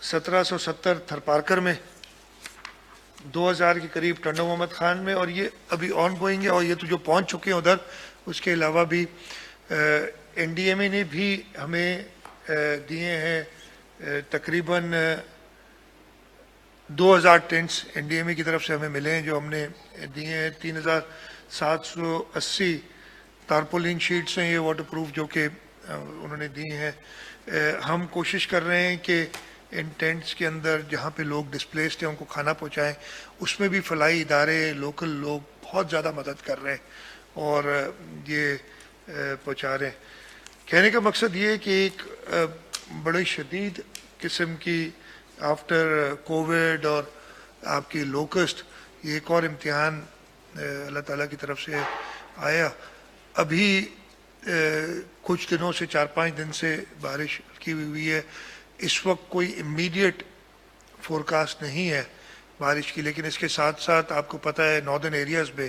1770 تھرپارکر میں، 2000 کے قریب ٹنڈو محمد خان میں، اور یہ ابھی آن گوئنگ ہے، اور یہ تو جو پہنچ چکے ہیں ادھر. اس کے علاوہ بھی این ڈی ایم اے نے بھی ہمیں دیے ہیں تقریباً 2000 ٹینٹس این ڈی ایم اے کی طرف سے ہمیں ملے ہیں، جو ہم نے دیے ہیں. 3780 تارپولین شیٹس ہیں یہ واٹر پروف جو کہ انہوں نے دی ہیں. ہم کوشش کر رہے ہیں کہ ان ٹینٹس کے اندر جہاں پہ لوگ ڈسپلیسڈ ہیں ان کو کھانا پہنچائیں. اس میں بھی فلاحی ادارے، لوکل لوگ بہت زیادہ مدد کر رہے ہیں اور یہ پہنچا رہے ہیں. کہنے کا مقصد یہ ہے کہ ایک بڑی شدید قسم کی آفٹر کووڈ اور آپ کی لوکسٹ، یہ ایک اور امتحان اللہ تعالیٰ کی طرف سے آیا. ابھی کچھ دنوں سے 4-5 دن سے بارش کی ہوئی ہے. اس وقت کوئی امیڈیٹ فورکاسٹ نہیں ہے بارش کی، لیکن اس کے ساتھ ساتھ آپ کو پتہ ہے ناردرن ایریاز میں،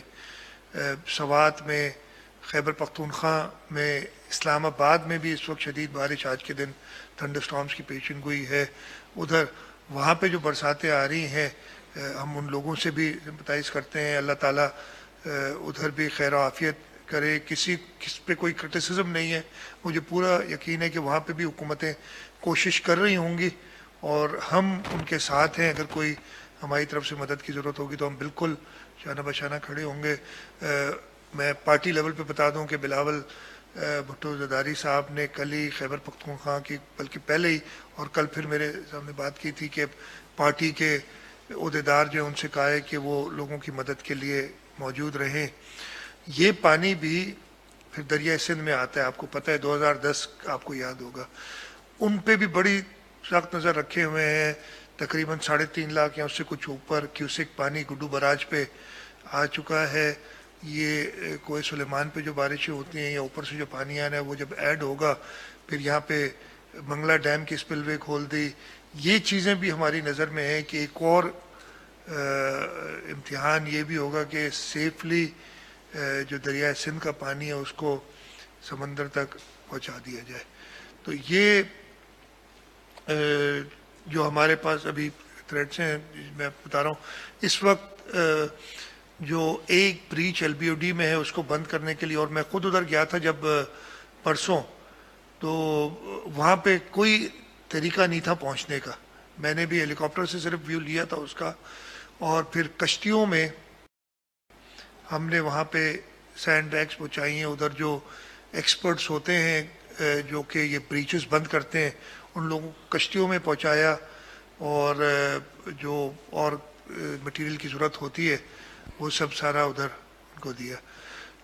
سوات میں، خیبر پختونخوا میں، اسلام آباد میں بھی اس وقت شدید بارش آج کے دن تھنڈر سٹارمز کی پیشن گوئی ہے. ادھر وہاں پہ جو برساتیں آ رہی ہیں ہم ان لوگوں سے بھی سمپتائز کرتے ہیں. اللہ تعالیٰ ادھر بھی خیر و عافیت کرے. کس پہ کوئی کرٹیسزم نہیں ہے. مجھے پورا یقین ہے کہ وہاں پہ بھی حکومتیں کوشش کر رہی ہوں گی اور ہم ان کے ساتھ ہیں. اگر کوئی ہماری طرف سے مدد کی ضرورت ہوگی تو ہم بالکل شانہ بشانہ کھڑے ہوں گے. میں پارٹی لیول پہ بتا دوں کہ بلاول بھٹو زرداری صاحب نے کل ہی خیبر پختونخوا کی، بلکہ پہلے ہی اور کل پھر میرے سامنے بات کی تھی کہ پارٹی کے عہدیدار جو ہیں ان سے کہا ہے کہ وہ لوگوں کی مدد کے لیے موجود رہیں. یہ پانی بھی پھر دریائے سندھ میں آتا ہے. آپ کو پتہ ہے 2010 آپ کو یاد ہوگا، ان پہ بھی بڑی سخت نظر رکھے ہوئے ہیں. تقریباً 3.5 لاکھ یا اس سے کچھ اوپر کیوسک پانی گڈو براج پہ آ چکا ہے. یہ کوہ سلیمان پہ جو بارشیں ہوتی ہیں یا اوپر سے جو پانی آنا ہے وہ جب ایڈ ہوگا، پھر یہاں پہ منگلہ ڈیم کی اسپل وے کھول دی. یہ چیزیں بھی ہماری نظر میں ہیں کہ ایک اور امتحان یہ بھی ہوگا کہ سیفلی جو دریائے سندھ کا پانی ہے اس کو سمندر تک پہنچا دیا جائے. تو یہ جو ہمارے پاس ابھی تھریٹس ہیں میں بتا رہا ہوں. اس وقت جو ایک breach L B O D میں ہے اس کو بند کرنے کے لیے، اور میں خود ادھر گیا تھا جب پرسوں، تو وہاں پہ کوئی طریقہ نہیں تھا پہنچنے کا. میں نے بھی ہیلی کاپٹر سے صرف ویو لیا تھا اس کا، اور پھر کشتیوں میں ہم نے وہاں پہ سینڈ بیگس پہنچائی ہیں. ادھر جو ایکسپرٹس ہوتے ہیں جو کہ یہ بریچز بند کرتے ہیں ان لوگوں کو کشتیوں میں پہنچایا، اور جو اور مٹیریل کی ضرورت ہوتی ہے وہ سب سارا ادھر ان کو دیا.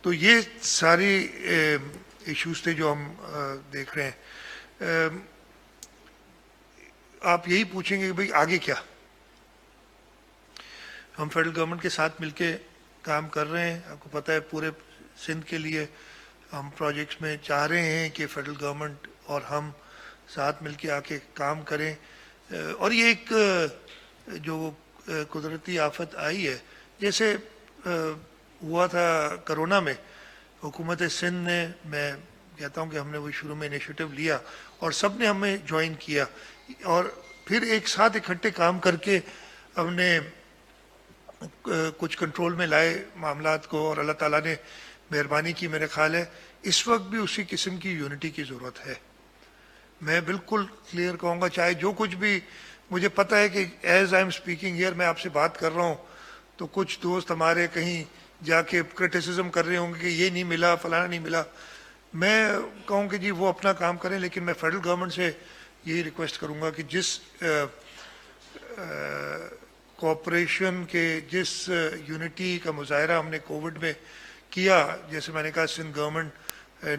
تو یہ ساری ایشوز تھے جو ہم دیکھ رہے ہیں. آپ یہی پوچھیں گے کہ بھئی آگے کیا؟ ہم فیڈرل گورنمنٹ کے ساتھ مل کے کام کر رہے ہیں. آپ کو پتہ ہے پورے سندھ کے لیے ہم پروجیکٹس میں چاہ رہے ہیں کہ فیڈرل گورنمنٹ اور ہم ساتھ مل کے آ کے کام کریں. اور یہ ایک جو قدرتی آفت آئی ہے، جیسے ہوا تھا کرونا میں، حکومت سندھ نے، میں کہتا ہوں کہ ہم نے وہ شروع میں انیشیٹو لیا اور سب نے ہمیں جوائن کیا، اور پھر ایک ساتھ اکٹھے کام کر کے ہم نے کچھ کنٹرول میں لائے معاملات کو، اور اللہ تعالیٰ نے مہربانی کی. میرے خیال ہے اس وقت بھی اسی قسم کی یونٹی کی ضرورت ہے. میں بالکل کلیئر کہوں گا، چاہے جو کچھ بھی، مجھے پتہ ہے کہ as I am speaking here, میں آپ سے بات کر رہا ہوں تو کچھ دوست ہمارے کہیں جا کے کرٹیسزم کر رہے ہوں گے کہ یہ نہیں ملا، فلانا نہیں ملا. میں کہوں کہ جی وہ اپنا کام کریں، لیکن میں فیڈرل گورنمنٹ سے یہی ریکویسٹ کروں گا کہ جس کوآپریشن کے، جس یونٹی کا مظاہرہ ہم نے کووڈ میں کیا، جیسے میں نے کہا سندھ گورنمنٹ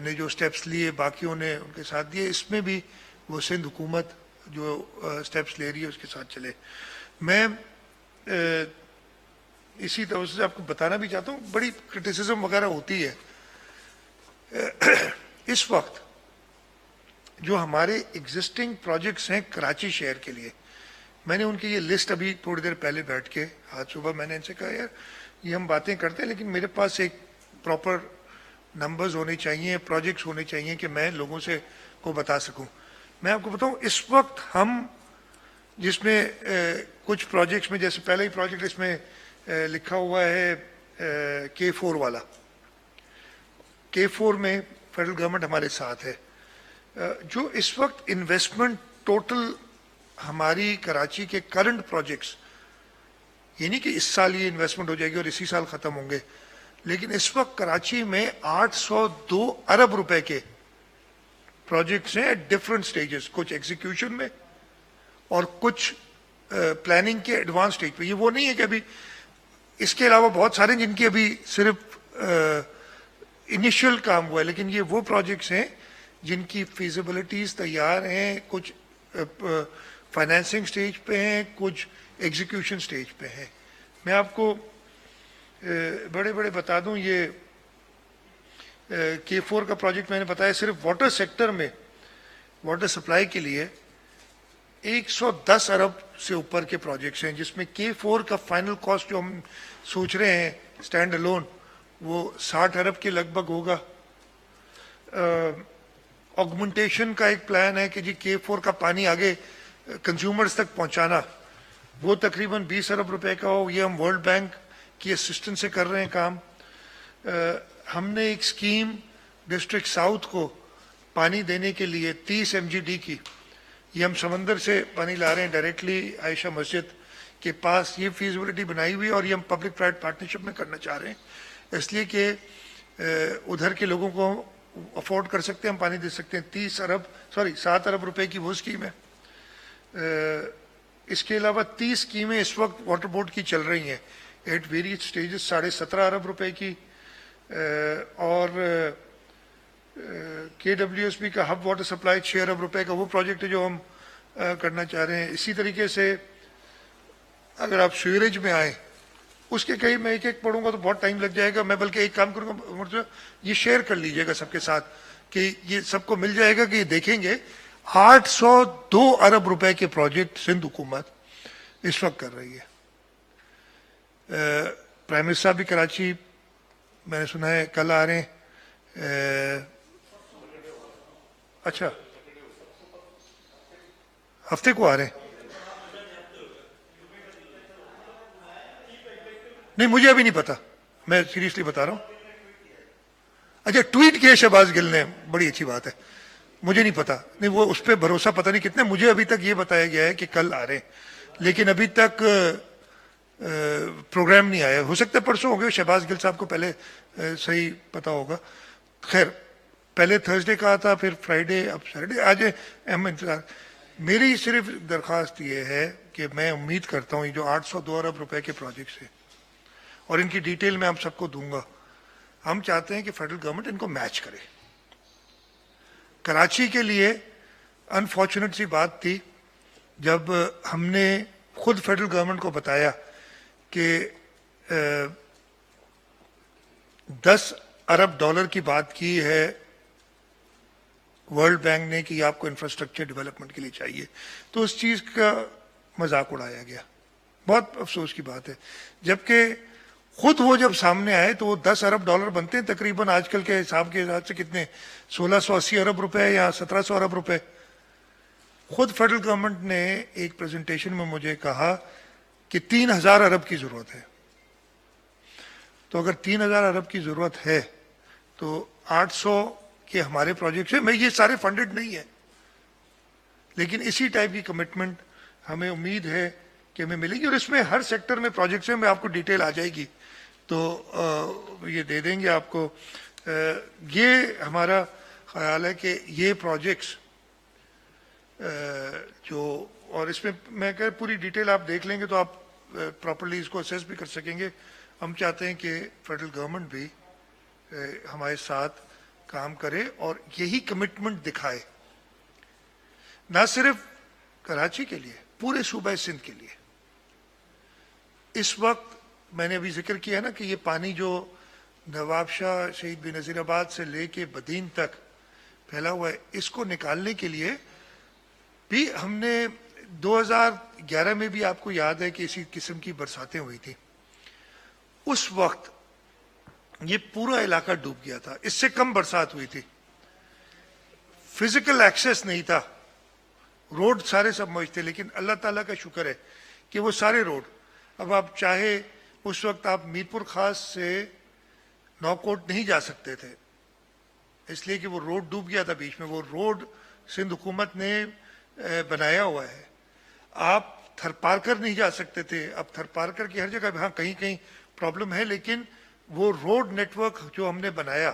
نے جو سٹیپس لیے باقیوں نے ان کے ساتھ دیے، اس میں بھی وہ سندھ حکومت جو سٹیپس لے رہی ہے اس کے ساتھ چلے. میں اسی طرح سے آپ کو بتانا بھی چاہتا ہوں، بڑی کرٹیسزم وغیرہ ہوتی ہے. اس وقت جو ہمارے ایگزسٹنگ پروجیکٹس ہیں کراچی شہر کے لیے، میں نے ان کی یہ لسٹ ابھی تھوڑی دیر پہلے بیٹھ کے آج صبح میں نے ان سے کہا یار یہ ہم باتیں کرتے ہیں لیکن میرے پاس ایک پراپر نمبرز ہونے چاہیے، پروجیکٹس ہونے چاہیے کہ میں لوگوں سے کو بتا سکوں. میں آپ کو بتاؤں اس وقت ہم جس میں کچھ پروجیکٹس میں جیسے پہلا ہی پروجیکٹ اس میں لکھا ہوا ہے K4 والا. K4 میں فیڈرل گورنمنٹ ہمارے ساتھ ہے. جو اس وقت انویسٹمنٹ ٹوٹل ہماری کراچی کے کرنٹ پروجیکٹس، یہ نہیں کہ اس سال یہ انویسٹمنٹ ہو جائے گی اور اسی سال ختم ہوں گے، لیکن اس وقت کراچی میں 802 ارب روپے کے پروجیکٹس ہیں ایٹ ڈفرنٹ سٹیجز، کچھ ایگزیکیوشن میں اور کچھ پلاننگ کے ایڈوانس سٹیج پہ. یہ وہ نہیں ہے کہ ابھی اس کے علاوہ بہت سارے جن کی ابھی صرف انیشیل کام ہوا ہے، لیکن یہ وہ پروجیکٹس ہیں جن کی فیزیبلٹیز تیار ہیں، کچھ فائنینسنگ سٹیج پہ ہیں، کچھ ایگزیکیوشن سٹیج پہ ہیں. میں آپ کو بڑے بتا دوں، یہ K4 کا پروجیکٹ میں نے بتایا صرف واٹر سیکٹر میں واٹر سپلائی کے لیے 110 ارب سے اوپر کے پروجیکٹس ہیں، جس میں K4 کا فائنل کاسٹ جو ہم سوچ رہے ہیں اسٹینڈ الون وہ 60 ارب کے لگ بھگ ہوگا. آگمنٹیشن کا ایک پلان ہے کہ جی K4 کا پانی آگے کنزیومرز تک پہنچانا، وہ تقریباً 20 ارب روپے کا ہو. یہ ہم ورلڈ بینک کی اسسٹنس سے کر رہے ہیں کام. ہم نے ایک اسکیم ڈسٹرکٹ ساؤتھ کو پانی دینے کے لیے 30 MGD کی، یہ ہم سمندر سے پانی لا رہے ہیں ڈائریکٹلی عائشہ مسجد کے پاس. یہ فیزیبلٹی بنائی ہوئی اور یہ ہم پبلک پرائیویٹ پارٹنرشپ میں کرنا چاہ رہے ہیں، اس لیے کہ ادھر کے لوگوں کو افورڈ کر سکتے ہیں، ہم پانی دے سکتے ہیں. 7 ارب روپے کی وہ اسکیم ہے. اس کے علاوہ 30 اسکیمیں اس وقت واٹر بورڈ کی چل رہی ہیں ایٹ ویریس سٹیجز، 17.5 ارب روپے کی. اور KWSB کا ہب واٹر سپلائی 6 ارب روپے کا وہ پروجیکٹ ہے جو ہم کرنا چاہ رہے ہیں. اسی طریقے سے اگر آپ سیوریج میں آئیں، اس کے کئی میں ایک پڑھوں گا تو بہت ٹائم لگ جائے گا. میں بلکہ ایک کام کروں گا، یہ شیئر کر لیجئے گا سب کے ساتھ کہ یہ سب کو مل جائے گا کہ یہ دیکھیں گے 802 ارب روپے کے پروجیکٹ سندھ حکومت اس وقت کر رہی ہے. پرائم منسٹر صاحب بھی کراچی میں نے سنا ہے کل آ رہے ہیں. اچھا ہفتے کو آ رہے ہیں؟ نہیں مجھے ابھی نہیں پتا، میں سیریسلی بتا رہا ہوں. اچھا ٹویٹ کیا شہباز گل نے، بڑی اچھی بات ہے. مجھے نہیں پتا، نہیں وہ اس پہ بھروسہ پتہ نہیں کتنے. مجھے ابھی تک یہ بتایا گیا ہے کہ کل آ رہے ہیں، لیکن ابھی تک پروگرام نہیں آیا. ہو سکتا ہے پرسوں ہو گئے، شہباز گل صاحب کو پہلے صحیح پتا ہوگا. خیر پہلے تھرسڈے کا تھا، پھر فرائیڈے، اب سیٹرڈے. آج اہم انتظار. میری صرف درخواست یہ ہے کہ میں امید کرتا ہوں یہ جو 802 ارب روپے کے پروجیکٹس ہیں اور ان کی ڈیٹیل میں ہم سب کو دوں گا، ہم چاہتے ہیں کہ فیڈرل گورنمنٹ ان کو میچ کرے. کراچی کے لیے انفارچونیٹ سی بات تھی جب ہم نے خود فیڈرل گورنمنٹ کو بتایا کہ 10 ارب ڈالر کی بات کی ہے ورلڈ بینک نے کہ آپ کو انفراسٹرکچر ڈیولپمنٹ کے لیے چاہیے، تو اس چیز کا مذاق اڑایا گیا. بہت افسوس کی بات ہے. جبکہ خود وہ جب سامنے آئے تو وہ 10 ارب ڈالر بنتے ہیں تقریباً آج کل کے حساب سے کتنے، 1680 ارب روپے یا 1700 ارب روپے. خود فیڈرل گورنمنٹ نے ایک پریزنٹیشن میں مجھے کہا کہ 3000 ارب کی ضرورت ہے. تو اگر 3000 ارب کی ضرورت ہے تو 800 کے ہمارے پروجیکٹس ہیں. میں یہ سارے فنڈڈ نہیں ہیں، لیکن اسی ٹائپ کی کمٹمنٹ ہمیں امید ہے کہ ہمیں ملے گی. اور اس میں ہر سیکٹر میں پروجیکٹس ہیں، میں آپ کو ڈیٹیل آ جائے گی تو یہ دے دیں گے آپ کو. یہ ہمارا خیال ہے کہ یہ پروجیکٹس جو، اور اس میں میں کہ پوری ڈیٹیل آپ دیکھ لیں گے تو آپ پراپرلی اس کو اسیس بھی کر سکیں گے. ہم چاہتے ہیں کہ فیڈرل گورنمنٹ بھی ہمارے ساتھ کام کرے اور یہی کمٹمنٹ دکھائے، نہ صرف کراچی کے لیے، پورے صوبہ سندھ کے لیے. اس وقت میں نے ابھی ذکر کیا نا کہ یہ پانی جو نواب شاہ شہید بن نذیر آباد سے لے کے بدین تک پھیلا ہوا ہے، اس کو نکالنے کے لیے بھی ہم نے 2011 میں بھی آپ کو یاد ہے کہ اسی قسم کی برساتیں ہوئی تھی. اس وقت یہ پورا علاقہ ڈوب گیا تھا، اس سے کم برسات ہوئی تھی. فزیکل ایکسیس نہیں تھا روڈ سارے سب موج تھے، لیکن اللہ تعالیٰ کا شکر ہے کہ وہ سارے روڈ، اب آپ چاہے اس وقت آپ میر پور خاص سے نوکوٹ نہیں جا سکتے تھے، اس لیے کہ وہ روڈ ڈوب گیا تھا بیچ میں. وہ روڈ سندھ حکومت نے بنایا ہوا ہے. آپ تھر پارکر نہیں جا سکتے تھے، اب تھر پارکر کی ہر جگہ ہاں کہیں کہیں پرابلم ہے، لیکن وہ روڈ نیٹ ورک جو ہم نے بنایا،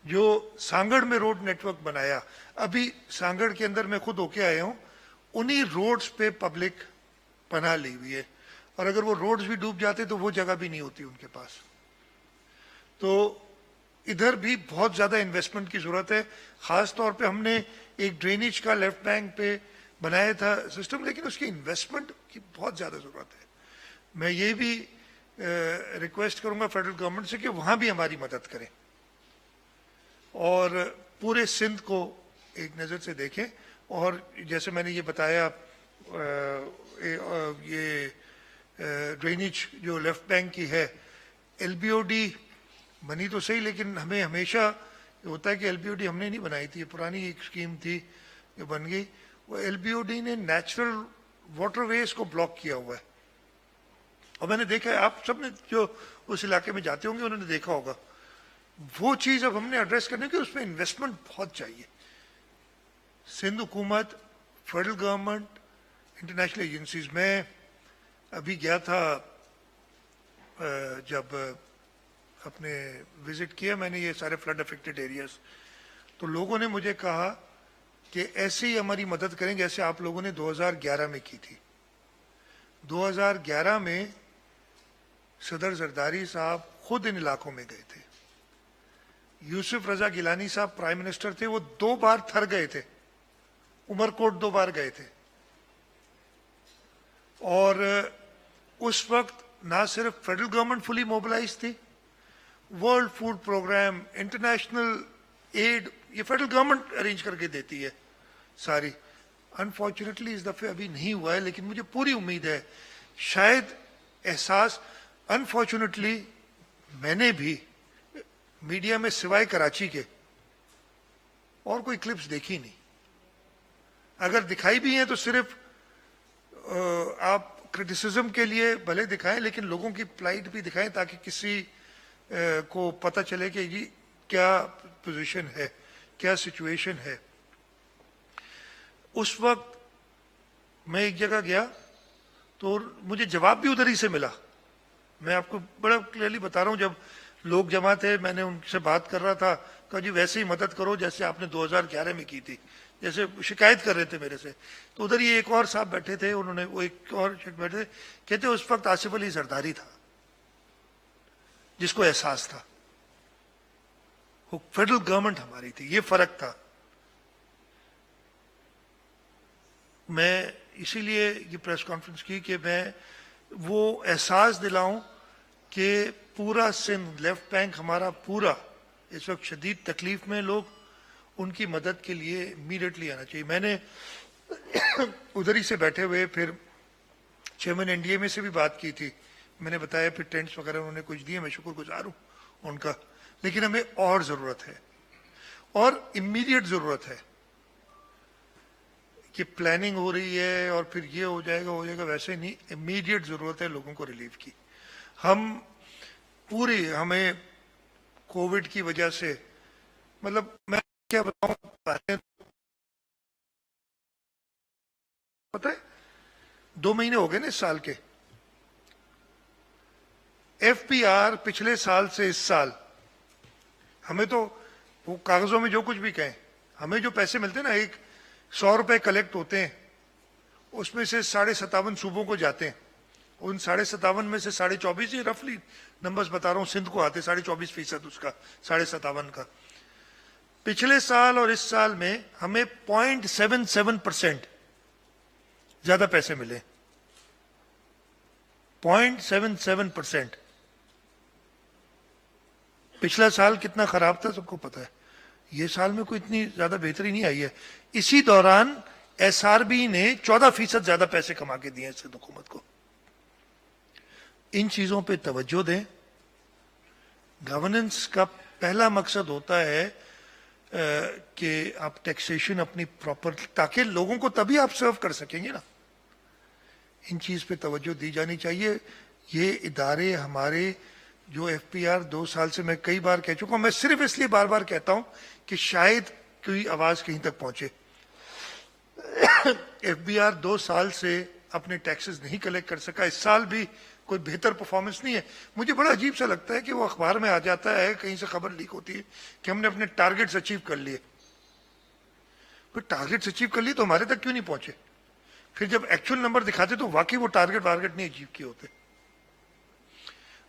جو سانگڑ میں روڈ نیٹ ورک بنایا، ابھی سانگڑ کے اندر میں خود ہو کے آیا ہوں، انہی روڈز پہ پبلک پناہ لی ہوئی ہے، اور اگر وہ روڈز بھی ڈوب جاتے تو وہ جگہ بھی نہیں ہوتی ان کے پاس. تو ادھر بھی بہت زیادہ انویسٹمنٹ کی ضرورت ہے. خاص طور پہ ہم نے ایک ڈرینیج کا لیفٹ بینک پہ بنایا تھا سسٹم، لیکن اس کی انویسٹمنٹ کی بہت زیادہ ضرورت ہے. میں یہ بھی ریکویسٹ کروں گا فیڈرل گورنمنٹ سے کہ وہاں بھی ہماری مدد کریں اور پورے سندھ کو ایک نظر سے دیکھیں. اور جیسے میں نے یہ بتایا یہ ڈرینیج جو لیفٹ بینک کی ہے، ایل بی او ڈی بنی تو صحیح، لیکن ہمیں ہمیشہ ہوتا ہے کہ ایل بی او ڈی ہم نے نہیں بنائی تھی، یہ پرانی ایک اسکیم تھی جو بن گئی. وہ ایل بی او ڈی نے نیچرل واٹر ویز کو بلاک کیا ہوا ہے، اور میں نے دیکھا ہے، آپ سب نے جو اس علاقے میں جاتے ہوں گے انہوں نے دیکھا ہوگا. وہ چیز اب ہم نے ایڈریس کرنے کی، اس میں انویسٹمنٹ بہت چاہیے. سندھ حکومت، فیڈرل گورنمنٹ، انٹرنیشنل ایجنسیز. میں ابھی گیا تھا جب اپنے وزٹ کیا میں نے یہ سارے فلڈ افیکٹڈ ایریاز، تو لوگوں نے مجھے کہا کہ ایسے ہی ہماری مدد کریں جیسے آپ لوگوں نے 2011 میں کی تھی. 2011 میں صدر زرداری صاحب خود ان علاقوں میں گئے تھے. یوسف رضا گیلانی صاحب پرائم منسٹر تھے، وہ 2 بار تھر گئے تھے، عمر کوٹ 2 بار گئے تھے. اور اس وقت نہ صرف فیڈرل گورنمنٹ فلی موبلائز تھی، world food programme, international aid, یہ فیڈرل گورنمنٹ ارینج کر کے دیتی ہے ساری. انفارچونیٹلی اس دفعہ ابھی نہیں ہوا ہے، لیکن مجھے پوری امید ہے شاید احساس. انفارچونیٹلی میں نے بھی میڈیا میں سوائے کراچی کے اور کوئی کلپس دیکھی نہیں. اگر دکھائی بھی ہیں تو صرف آپ کرٹیسزم کے لیے بھلے دکھائیں، لیکن لوگوں کی پلائٹ بھی دکھائیں تاکہ کسی کو پتہ چلے کہ جی کیا پوزیشن ہے، کیا سچویشن ہے. اس وقت میں ایک جگہ گیا تو مجھے جواب بھی ادھر ہی سے ملا. میں آپ کو بڑا کلیئرلی بتا رہا ہوں، جب لوگ جمع تھے میں نے ان سے بات کر رہا تھا، کہا جی ویسے ہی مدد کرو جیسے آپ نے 2011 میں کی تھی، جیسے شکایت کر رہے تھے میرے سے. تو ادھر یہ ایک اور صاحب بیٹھے تھے، انہوں نے وہ ایک اور بیٹھے تھے، کہتے اس وقت آصف علی زرداری تھا جس کو احساس تھا، وہ فیڈرل گورنمنٹ ہماری تھی، یہ فرق تھا. میں اسی لیے یہ پریس کانفرنس کی کہ میں وہ احساس دلاؤں کہ پورا سندھ، لیفٹ بینک ہمارا پورا اس وقت شدید تکلیف میں، لوگ ان کی مدد کے لیے امیڈیٹلی آنا چاہیے. میں نے ادھر ہی سے بیٹھے ہوئے پھر چیئرمین این ڈی اے میں سے بھی بات کی تھی، میں نے بتایا پھر ٹینٹس وغیرہ انہوں نے کچھ دیے، میں شکر گزار ہوں ان کا. لیکن ہمیں اور ضرورت ہے، اور امیڈیٹ ضرورت ہے کہ پلاننگ ہو رہی ہے اور پھر یہ ہو جائے گا ویسے نہیں. امیڈیٹ ضرورت ہے لوگوں کو ریلیف کی. ہم پوری، ہمیں کووڈ کی وجہ سے، مطلب میں کیا بتاؤں، پتہ ہے 2 مہینے ہو گئے نا اس سال کے. ایف پی آر پچھلے سال سے اس سال، ہمیں تو وہ کاغذوں میں جو کچھ بھی کہیں، ہمیں جو پیسے ملتے ہیں نا، 100 روپے کلیکٹ ہوتے ہیں، اس میں سے 57.5 صوبوں کو جاتے ہیں. ان 57.5 میں سے 24.5، یہ رفلی نمبرز بتا رہا ہوں، سندھ کو آتے 24.5% اس کا، 57.5 کا. پچھلے سال اور اس سال میں ہمیں 0.77% زیادہ پیسے ملے. 0.77%. پچھلا سال کتنا خراب تھا سب کو پتا ہے، یہ سال میں کوئی اتنی زیادہ بہتری نہیں آئی ہے. اسی دوران ایس آر بی نے 14% زیادہ پیسے کما کے دیے سندھ حکومت کو. ان چیزوں پہ توجہ دیں. گورننس کا پہلا مقصد ہوتا ہے کہ آپ ٹیکسیشن اپنی پراپر، تاکہ لوگوں کو تبھی آپ سرو کر سکیں گے نا. ان چیز پہ توجہ دی جانی چاہیے. یہ ادارے ہمارے جو ایف پی آر 2 سال سے میں کئی بار کہہ چکا ہوں، میں صرف اس لیے بار بار کہتا ہوں کہ شاید کوئی آواز کہیں تک پہنچے. ایف بی آر 2 سال سے اپنے ٹیکسز نہیں کلیکٹ کر سکا. اس سال بھی کوئی بہتر پرفارمنس نہیں ہے. مجھے بڑا عجیب سا لگتا ہے کہ وہ اخبار میں آ جاتا ہے، کہیں سے خبر لیک ہوتی ہے کہ ہم نے اپنے ٹارگیٹس اچیو کر لیے. پھر ٹارگیٹس اچیو کر لیے تو ہمارے تک کیوں نہیں پہنچے؟ پھر جب ایکچوئل نمبر دکھاتے تو واقعی وہ ٹارگیٹ نہیں اچیو کیے ہوتے.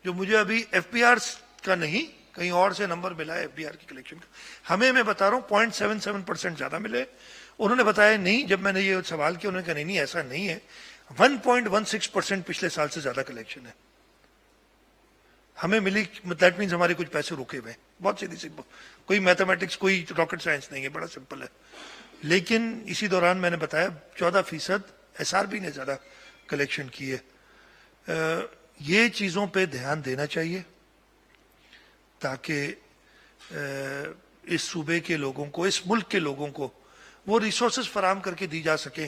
جو مجھے ابھی ایف پی آر کا نہیں کہیں اور سے نمبر ملا ہے ایف بی آر کی کلیکشن کا، ہمیں میں بتا رہا ہوں 0.77% زیادہ ملے. انہوں نے بتایا نہیں، جب میں نے یہ سوال کیا انہوں نے کہا نہیں ایسا نہیں ہے، 1.16% پچھلے سال سے زیادہ کلیکشن ہے ہمیں ملی. دیٹ مینز ہمارے کچھ پیسے رکے ہوئے ہیں. بہت سیدھی سی، کوئی میتھمیٹکس کوئی راکٹ سائنس نہیں ہے، بڑا سمپل ہے. لیکن اسی دوران میں نے بتایا 14% ایس آر بی نے زیادہ کلیکشن کی ہے. یہ چیزوں پہ دھیان دینا چاہیے تاکہ اس صوبے کے لوگوں کو، اس ملک کے لوگوں کو وہ ریسورسز فراہم کر کے دی جا سکیں،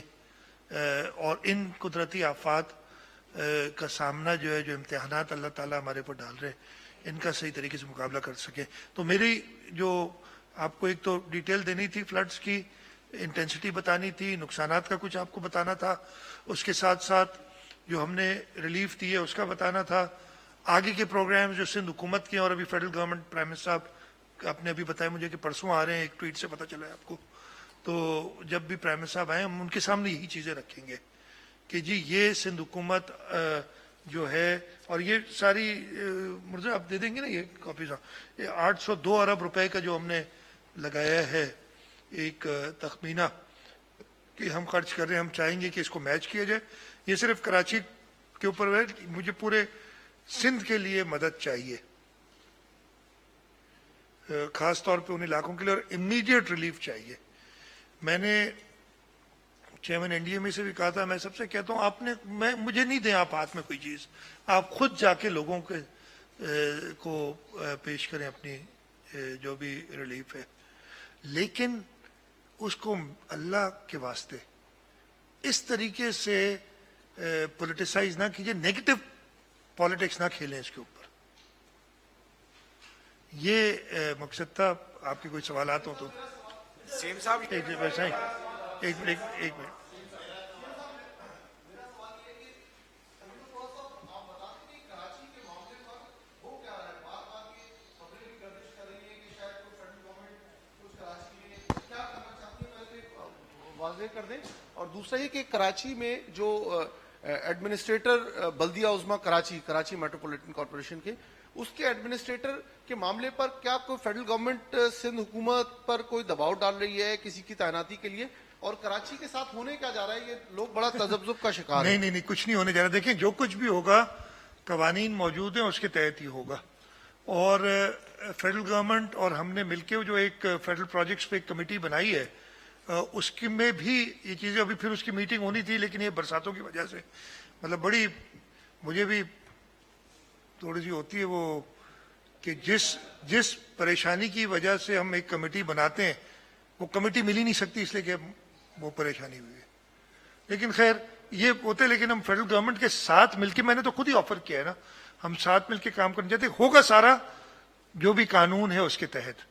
اور ان قدرتی آفات کا سامنا جو ہے، جو امتحانات اللہ تعالیٰ ہمارے پر ڈال رہے ہیں، ان کا صحیح طریقے سے مقابلہ کر سکیں. تو میری جو آپ کو ایک تو ڈیٹیل دینی تھی فلڈز کی، انٹینسٹی بتانی تھی، نقصانات کا کچھ آپ کو بتانا تھا، اس کے ساتھ ساتھ جو ہم نے ریلیف دی ہے اس کا بتانا تھا. آگے کے پروگرامز جو سندھ حکومت کے اور ابھی فیڈرل گورنمنٹ پرائم منسٹر صاحب آپ نے ابھی بتایا مجھے کہ پرسوں آ رہے ہیں، ایک ٹویٹ سے پتہ چلا ہے آپ کو. تو جب بھی پرائم منسٹر صاحب آئیں ہم ان کے سامنے یہی چیزیں رکھیں گے کہ جی یہ سندھ حکومت جو ہے، اور یہ ساری مرزا آپ دے دیں گے نا یہ کاپی صاحب، یہ 802 ارب روپے کا جو ہم نے لگایا ہے ایک تخمینہ کہ ہم خرچ کر رہے ہیں، ہم چاہیں گے کہ اس کو میچ کیا جائے. یہ صرف کراچی کے اوپر ہے، مجھے پورے سندھ کے لیے مدد چاہیے، خاص طور پہ ان علاقوں کے لیے، اور امیڈیٹ ریلیف چاہیے. میں نے چیئرمین این ڈی اے میں سے بھی کہا تھا، میں سب سے کہتا ہوں آپ نے مجھے نہیں دیں آپ ہاتھ میں کوئی چیز، آپ خود جا کے لوگوں کے کو پیش کریں اپنی جو بھی ریلیف ہے، لیکن اس کو اللہ کے واسطے اس طریقے سے پولیٹیسائز نہ کیجیے، نیگیٹو پالیٹکس نہ کھیلیں اس کے اوپر. یہ مقصد تھا. آپ کے کوئی سوالات ہوں تو سیم صاحب ویسا ہی ایک منٹ. واضح کر دیں. اور دوسرا یہ کہ کراچی میں جو ایڈمنسٹریٹر بلدیہ عظمیٰ کراچی میٹروپولیٹن کارپوریشن کے، اس کے ایڈمنسٹریٹر کے معاملے پر کیا کوئی فیڈرل گورنمنٹ سندھ حکومت پر کوئی دباؤ ڈال رہی ہے کسی کی تعیناتی کے لیے، اور کراچی کے ساتھ ہونے کیا جا رہا ہے؟ یہ لوگ بڑا تذبذب کا شکار ہیں. نہیں کچھ نہیں ہونے جا رہا. دیکھیں جو کچھ بھی ہوگا قوانین موجود ہیں اس کے تحت ہی ہوگا. اور فیڈرل گورنمنٹ اور ہم نے مل کے جو ایک فیڈرل پروجیکٹس پہ ایک کمیٹی بنائی ہے، اس کی میں بھی یہ چیزیں، ابھی پھر اس کی میٹنگ ہونی تھی لیکن یہ برساتوں کی وجہ سے مطلب بڑی مجھے بھی تھوڑی سی ہوتی ہے وہ کہ جس پریشانی کی وجہ سے ہم ایک کمیٹی بناتے ہیں وہ کمیٹی مل ہی نہیں سکتی، اس لیے کہ وہ پریشانی ہوئی ہے. لیکن خیر یہ ہوتے، لیکن ہم فیڈرل گورنمنٹ کے ساتھ مل کے، میں نے تو خود ہی آفر کیا ہے نا، ہم ساتھ مل کے کام کرنا چاہتے. ہوگا سارا جو بھی قانون ہے اس کے تحت.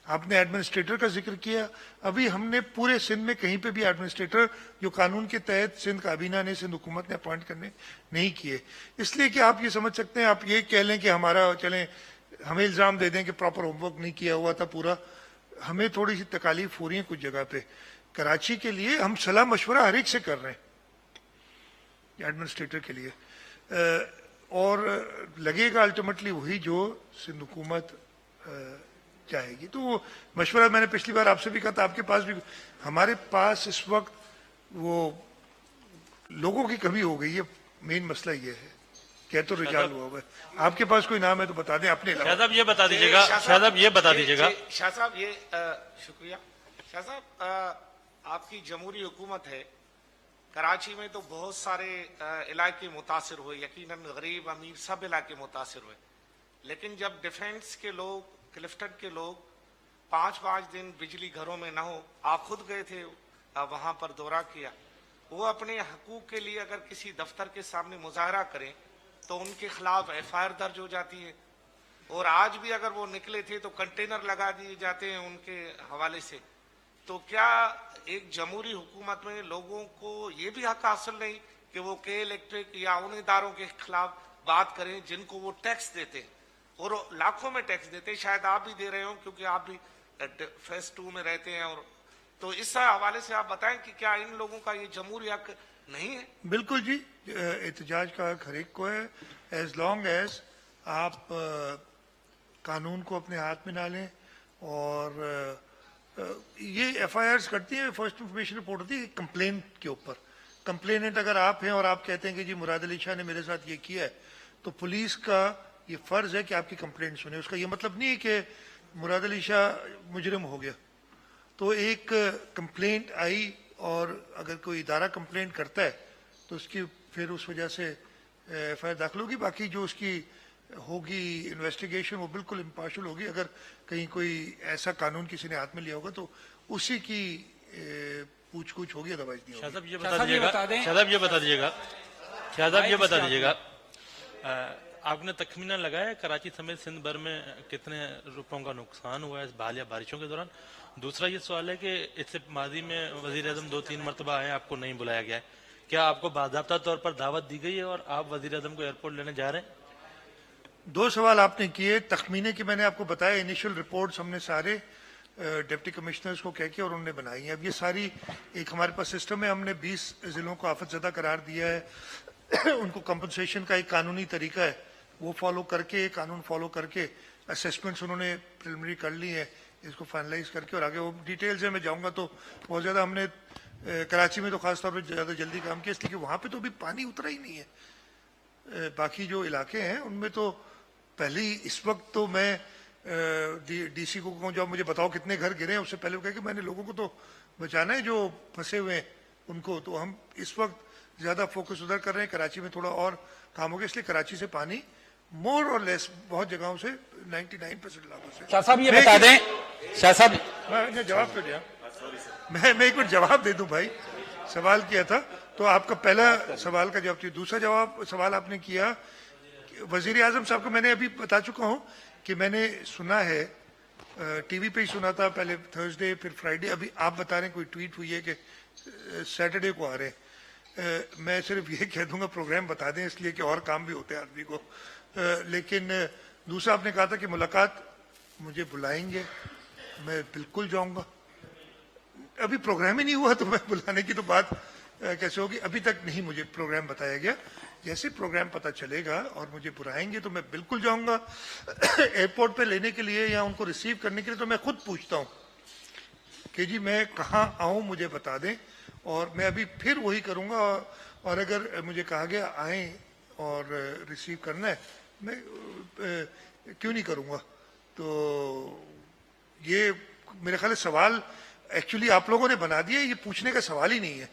آپ نے ایڈمنسٹریٹر کا ذکر کیا، ابھی ہم نے پورے سندھ میں کہیں پہ بھی ایڈمنسٹریٹر جو قانون کے تحت سندھ کابینہ نے، سندھ حکومت نے اپوائنٹ کرنے نہیں کیے. اس لیے کہ آپ یہ سمجھ سکتے ہیں، آپ یہ کہہ لیں کہ ہمارا چلیں ہمیں الزام دے دیں کہ پراپر ہوم ورک نہیں کیا ہوا تھا پورا. ہمیں تھوڑی سی تکالیف ہو رہی ہیں کچھ جگہ پہ. کراچی کے لیے ہم صلاح مشورہ ہر ایک سے کر رہے ہیں ایڈمنسٹریٹر کے لیے، اور لگے گا الٹیمیٹلی وہی جو سندھ حکومت چاہے گی. تو وہ مشورہ میں نے پچھلی بار آپ سے بھی کہا تھا، آپ کے پاس بھی، ہمارے پاس اس وقت وہ لوگوں کی کمی ہو گئی ہے. مین مسئلہ یہ ہے کہ تو رجال ہوا ہوا ہے. آپ کے پاس کوئی نام ہے تو بتا دیں اپنے علاوہ. شاہ صاحب یہ بتا دیجیے گا، شاہ صاحب یہ بتا دیجیے گا. شاہ صاحب یہ شکریہ. شاہ صاحب آپ کی جمہوری حکومت ہے، کراچی میں تو بہت سارے علاقے متاثر ہوئے، یقیناً غریب امیر سب علاقے متاثر ہوئے، لیکن جب ڈیفینس کے لوگ، کلفٹن کے لوگ 5-5 दिन बिजली घरों में ना हो, आप खुद गए थे वहां पर दौरा किया, वो अपने हकूक के लिए अगर किसी दफ्तर के सामने मुजाहरा करें तो उनके खिलाफ FIR दर्ज हो जाती है, और आज भी अगर वो निकले थे तो कंटेनर लगा दिए जाते हैं उनके हवाले से। तो क्या एक जमहूरी हुकूमत में लोगों को ये भी हक हासिल नहीं कि वो के इलेक्ट्रिक या उन इदारों के खिलाफ बात करें जिनको वो टैक्स देते हैं, और लाखों में टैक्स देते हैं, शायद आप भी दे रहे हो क्योंकि आप भी फेज 2 में रहते हैं, और तो इस हवाले से आप बताएं कि क्या इन लोगों का ये जमहूरी हक नहीं है? बिल्कुल जी, एहतजाज का हक हर एक को है, एज लॉन्ग एज आप कानून को अपने हाथ में ना लें। और ये FIRs करती है, फर्स्ट इंफॉर्मेशन रिपोर्ट होती है कंप्लेंट के ऊपर। कंप्लेनेंट अगर आप हैं और आप कहते हैं कि जी मुराद अली शाह ने मेरे साथ ये किया है, तो पुलिस का ये फर्ज है कि आपकी कंप्लेंट सुने। उसका ये मतलब नहीं है कि मुराद अली शाह मुजरिम हो गया। तो एक कंप्लेंट आई और अगर कोई इदारा कंप्लेंट करता है तो उसकी फिर उस वजह से FIR दाखिल होगी। बाकी जो उसकी होगी इन्वेस्टिगेशन वो बिल्कुल इम्पार्शल होगी। अगर कहीं कोई ऐसा कानून किसी ने हाथ में लिया होगा तो उसी की पूछ-गूछ होगी, अदरवाइज नहीं होगी। शाहज़ाब ये बता दीजिएगा, आपने तखमीना लगाया कराची समेत सिंध भर में कितने रुपयों का नुकसान हुआ है इस हालिया बारिशों के दौरान? दूसरा ये सवाल है कि इससे माजी में वजीर आज़म 2-3 मरतबा आए, आपको नहीं बुलाया गया है, क्या आपको बाज़ाब्ता तौर पर दावत दी गई है और आप वजीर आज़म को एयरपोर्ट लेने जा रहे हैं? 2 सवाल आपने किए। तखमीने की मैंने आपको बताया, इनिशियल रिपोर्ट्स हमने सारे डिप्टी कमिश्नर्स को कह के और उन्होंने बनाई है। अब ये सारी एक हमारे पास सिस्टम है, हमने 20 ज़िलों को आफत ज़दा करार दिया है। उनको कंपनसेशन का एक कानूनी तरीका है, वो फॉलो करके, कानून फॉलो करके असेसमेंट्स उन्होंने प्रिलिमिनरी कर ली है, इसको फाइनलाइज करके और आगे वो डिटेल्स है। मैं जाऊँगा तो बहुत ज़्यादा हमने कराची में तो ख़ास तौर पर ज़्यादा जल्दी काम किया, इसलिए कि वहाँ पर तो अभी पानी उतरा ही नहीं है। बाकी जो इलाके हैं उनमें तो पहले ही इस वक्त तो मैं DC को कहूँ जब मुझे बताओ कितने घर गिरे हैं, उससे पहले वो कहे कि मैंने लोगों को तो बचाना है जो फंसे हुए हैं उनको। तो हम इस वक्त ज़्यादा फोकस उधर कर रहे हैं। कराची में थोड़ा और काम हो गया, इसलिए कराची से पानी मोर और लेस बहुत जगहों से 99% लागू से। शाह साहब ये बता दें, शाह साहब मैं जवाब तो दिया, मैं एक मिनट जवाब दे दूं भाई। सवाल किया था तो आपका पहला सवाल का जवाब चाहिए। दूसरा सवाल आपने किया वजीर आजम साहब को, मैंने अभी बता चुका हूं कि मैंने सुना है, टीवी पे ही सुना था, पहले थर्सडे फिर फ्राइडे, अभी आप बता रहे हैं कोई ट्वीट हुई है कि सैटरडे को आ रहे हैं। मैं सिर्फ ये कह दूंगा प्रोग्राम बता दें, इसलिए कि और काम भी होते हैं आदमी को। लेकिन दूसरा आपने कहा था कि मुलाकात मुझे बुलाएंगे, मैं बिल्कुल जाऊंगा। अभी प्रोग्राम ही नहीं हुआ तो मैं बुलाने की तो बात कैसे होगी? अभी तक नहीं मुझे प्रोग्राम बताया गया। जैसे प्रोग्राम पता चलेगा और मुझे बुलाएंगे तो मैं बिल्कुल जाऊंगा। एयरपोर्ट पे लेने के लिए या उनको रिसीव करने के लिए तो मैं खुद पूछता हूँ कि जी मैं कहाँ आऊँ, मुझे बता दें, और मैं अभी फिर वही करूँगा। और अगर मुझे कहा गया आएँ और रिसीव करना है, मैं क्यों नहीं करूँगा। तो ये मेरे ख्याल सवाल एक्चुअली आप लोगों ने बना दिया, ये पूछने का सवाल ही नहीं है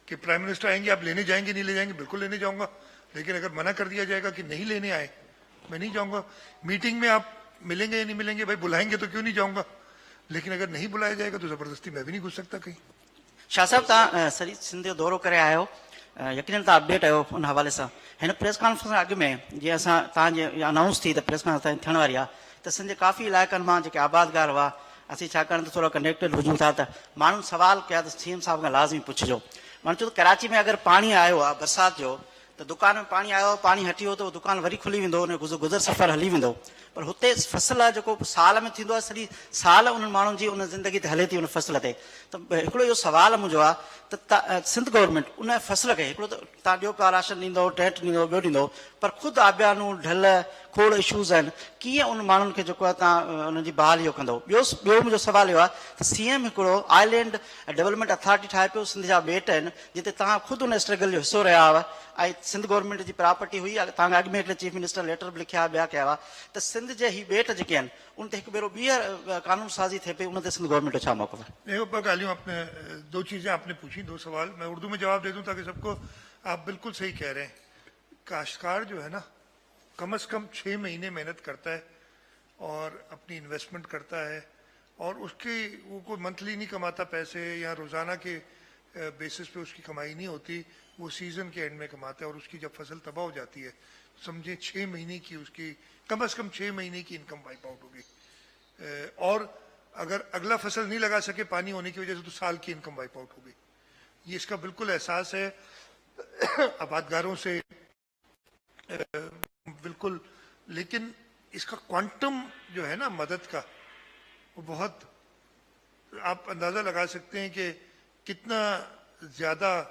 कि प्राइम मिनिस्टर आएंगे आप लेने जाएंगे नहीं ले जाएंगे। बिल्कुल लेने जाऊंगा, लेकिन अगर मना कर दिया जाएगा कि नहीं लेने आए, मैं नहीं जाऊंगा। मीटिंग में आप मिलेंगे या नहीं मिलेंगे, भाई बुलाएंगे तो क्यों नहीं जाऊंगा, लेकिन अगर नहीं बुलाया जाएगा तो जबरदस्ती मैं भी नहीं घुस सकता कहीं। शाह साहब तव्हां सॼी सिंध जो दौरो करे आयो, यकीनन तव्हां अपडेट आहियो उन हवाले सां। हिन प्रेस कॉन्फ्रेंस अॻु में जीअं असां तव्हांजे अनाउंस थी त प्रेस कॉन्फ्रेंस थियण वारी आहे, त सिंध जे काफ़ी इलाइक़नि मां जेके आबादगार हुआ, असीं छाकाणि त थोरा कनेक्टेड हुजूं था त माण्हुनि सवाल कया त CM साहिब खां लाज़मी पुछिजो। माण्हू चयो त कराची में अगरि पाणी आयो आहे बरसाति जो, त दुकान में पाणी आयो, पाणी हटी वियो त दुकान वरी खुली वेंदो, उन गुज़र सफ़र हली वेंदो। पर हुते फसल आहे जेको साल में थींदो आहे, सॼी साल उन्हनि माण्हुनि जी उन ज़िंदगी ते हले थी उन फसल ते। त हिकिड़ो इहो सुवाल मुंहिंजो आहे त सिंध गवर्नमेंट उन फसल खे हिकिड़ो त तव्हां ॾियो पिया राशन ॾींदो, टेंट ॾींदो, ॿियो ॾींदो, पर ख़ुदि आबियानूं ढल खोड़ इशूज़ आहिनि, कीअं उन माण्हुनि खे जेको आहे तव्हां उन्हनि जी बहाली इहो कंदो। ॿियो मुंहिंजो सुवाल इहो आहे त CM हिकिड़ो आइलैंड डेवलपमेंट अथॉरिटी ठाहे पियो, सिंध जा ॿेट आहिनि जिते तव्हां ख़ुदि उन स्ट्रगल जो हिसो रहिया हुआ, ऐं सिंध गवर्नमेंट जी प्रॉपर्टी हुई, तव्हांखे अॻु में हिकिड़े चीफ मिनिस्टर लेटर बि लिखिया, ॿिया कया हुआ, त सिंध जे ही ॿेट जेके आहिनि उन ते हिकु भेरो ॿीहर कानून साज़ी थिए पई, उन ते सिंध गवर्नमेंट जो छा मौक़िफ़ आहे? देखो ॻाल्हियूं आपने दो चीज़ें आपने पूछी, 2 सवाल, मैं उर्दू में जवाब दे दूं ताकि सबको। आप बिल्कुल सही कह रहे हैं, काश्तकार जो है ना कम से कम 6 महीने मेहनत करता है और अपनी इन्वेस्टमेंट करता है اور اس کی وہ کوئی منتھلی نہیں کماتا پیسے یا روزانہ کے بیسس پہ اس کی کمائی نہیں ہوتی, وہ سیزن کے اینڈ میں کماتا ہے, اور اس کی جب فصل تباہ ہو جاتی ہے سمجھیں 6 مہینے کی اس کی کم از کم 6 مہینے کی انکم وائپ آؤٹ ہوگی, اور اگر اگلا فصل نہیں لگا سکے پانی ہونے کی وجہ سے تو سال کی انکم وائپ آؤٹ ہوگی. یہ اس کا بالکل احساس ہے آبادگاروں سے بالکل, لیکن اس کا کوانٹم جو ہے نا مدد کا وہ بہت, آپ اندازہ لگا سکتے ہیں کہ کتنا زیادہ